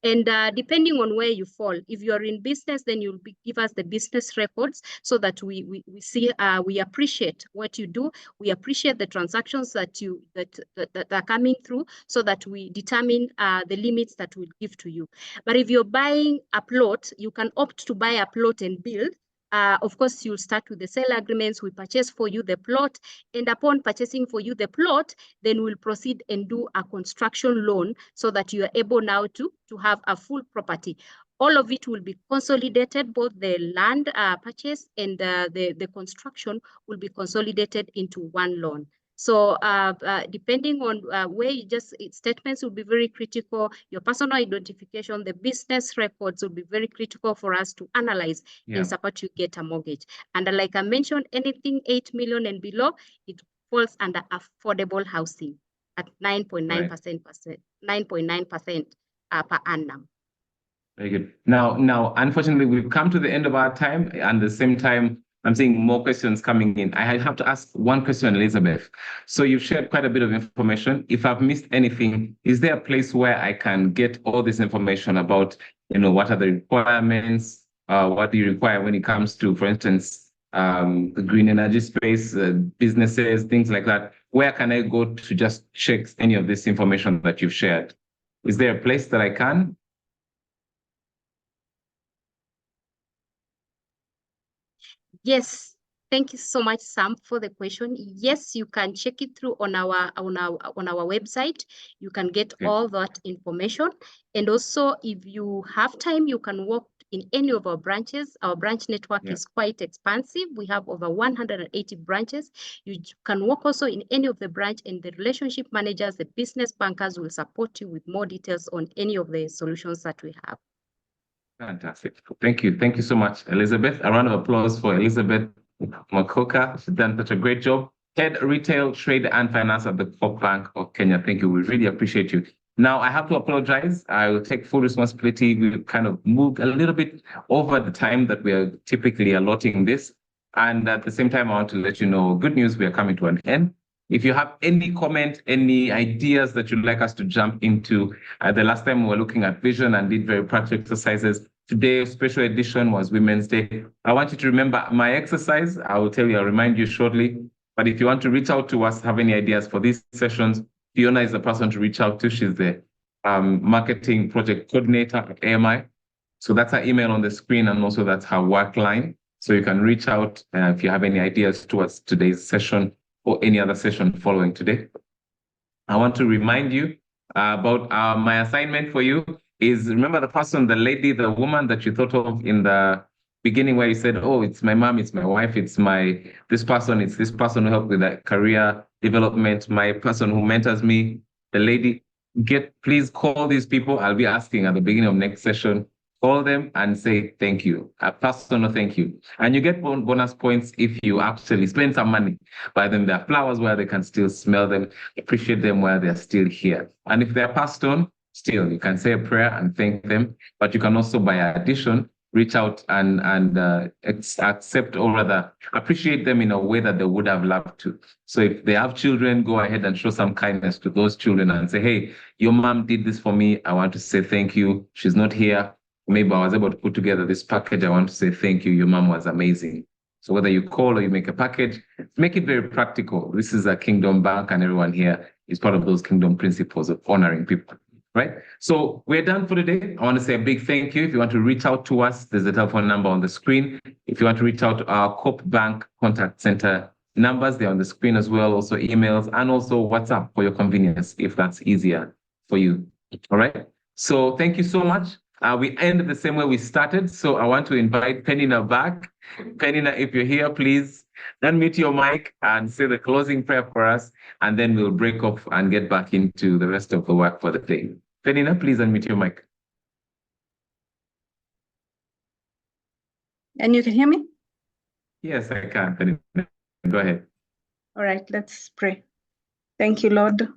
and depending on where you fall, if you're in business, then you'll give us the business records so that we see, we appreciate what you do, we appreciate the transactions that are coming through, so that we determine the limits that we'll give to you. But if you're buying a plot, you can opt to buy a plot and build. Of course, you'll start with the sale agreements. We purchase for you the plot, and upon purchasing for you the plot, then we'll proceed and do a construction loan so that you are able now to have a full property. All of it will be consolidated, both the land purchase and the construction will be consolidated into one loan. So depending on where statements will be very critical, your personal identification, the business records will be very critical for us to analyze and support you get a mortgage. And like I mentioned, anything 8 million and below, it falls under affordable housing at 9.9%. per annum. Very good. Now, unfortunately, we've come to the end of our time, and at the same time, I'm seeing more questions coming in. I have to ask one question, Elizabeth. So you've shared quite a bit of information. If I've missed anything, is there a place where I can get all this information about, what are the requirements? What do you require when it comes to, for instance, the green energy space, businesses, things like that? Where can I go to just check any of this information that you've shared? Is there a place that I can? Yes, thank you so much, Sam, for the question. Yes, you can check it through on our website. You can get all that information. And also, if you have time, you can walk in any of our branches. Our branch network is quite expansive. We have over 180 branches. You can walk also in any of the branch, and the relationship managers, the business bankers will support you with more details on any of the solutions that we have. Fantastic. Thank you. Thank you so much, Elizabeth. A round of applause for Elizabeth Makoka. She's done such a great job. Head Retail, Trade and Finance at the Co-op Bank of Kenya. Thank you. We really appreciate you. Now, I have to apologize. I will take full responsibility. We've kind of moved a little bit over the time that we are typically allotting this. And at the same time, I want to let you know, good news, we are coming to an end. If you have any comment, any ideas that you'd like us to jump into, the last time we were looking at vision and did very practical exercises. Today, special edition was Women's Day. I want you to remember my exercise. I will tell you, I'll remind you shortly. But if you want to reach out to us, have any ideas for these sessions, Fiona is the person to reach out to. She's the marketing project coordinator at AMI. So that's her email on the screen, and also that's her work line. So you can reach out if you have any ideas towards today's session or any other session following today. I want to remind you about my assignment for you is, remember the person, the lady, the woman that you thought of in the beginning where you said, oh, it's my mom, it's my wife, it's this person who helped with that career development, my person who mentors me, the lady. Please call these people. I'll be asking at the beginning of next session. Call them and say thank you, a personal thank you. And you get bonus points if you actually spend some money, buy them their flowers where they can still smell them, appreciate them while they're still here. And if they're passed on, still, you can say a prayer and thank them, but you can also, by addition, reach out and accept, or rather appreciate them in a way that they would have loved to. So if they have children, go ahead and show some kindness to those children and say, hey, your mom did this for me. I want to say thank you. She's not here. Maybe I was able to put together this package. I want to say thank you. Your mom was amazing. So whether you call or you make a package, make it very practical. This is a Kingdom Bank, and everyone here is part of those Kingdom principles of honoring people, right? So we're done for today. I want to say a big thank you. If you want to reach out to us, there's a telephone number on the screen. If you want to reach out to our Co-op Bank contact center numbers, they're on the screen as well, also emails, and also WhatsApp for your convenience, if that's easier for you, all right? So thank you so much. We end the same way we started. So I want to invite Penina back. Penina, if you're here, please unmute your mic and say the closing prayer for us, and then we'll break off and get back into the rest of the work for the day. Penina, please unmute your mic. And you can hear me? Yes, I can, Penina. Go ahead. All right, let's pray. Thank you, Lord,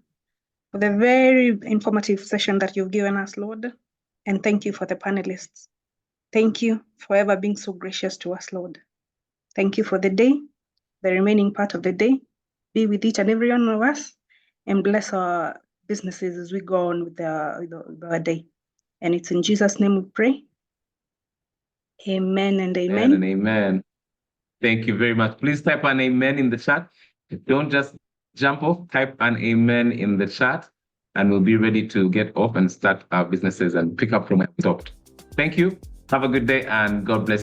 for the very informative session that you've given us, Lord. And thank you for the panelists. Thank you for ever being so gracious to us, Lord. Thank you for the day, the remaining part of the day. Be with each and every one of us, and bless our businesses as we go on with our day. And it's in Jesus' name we pray. Amen and amen. And amen. Thank you very much. Please type an amen in the chat. Don't just jump off, type an amen in the chat, and we'll be ready to get off and start our businesses and pick up from where we stopped. Thank you. Have a good day, and God bless you.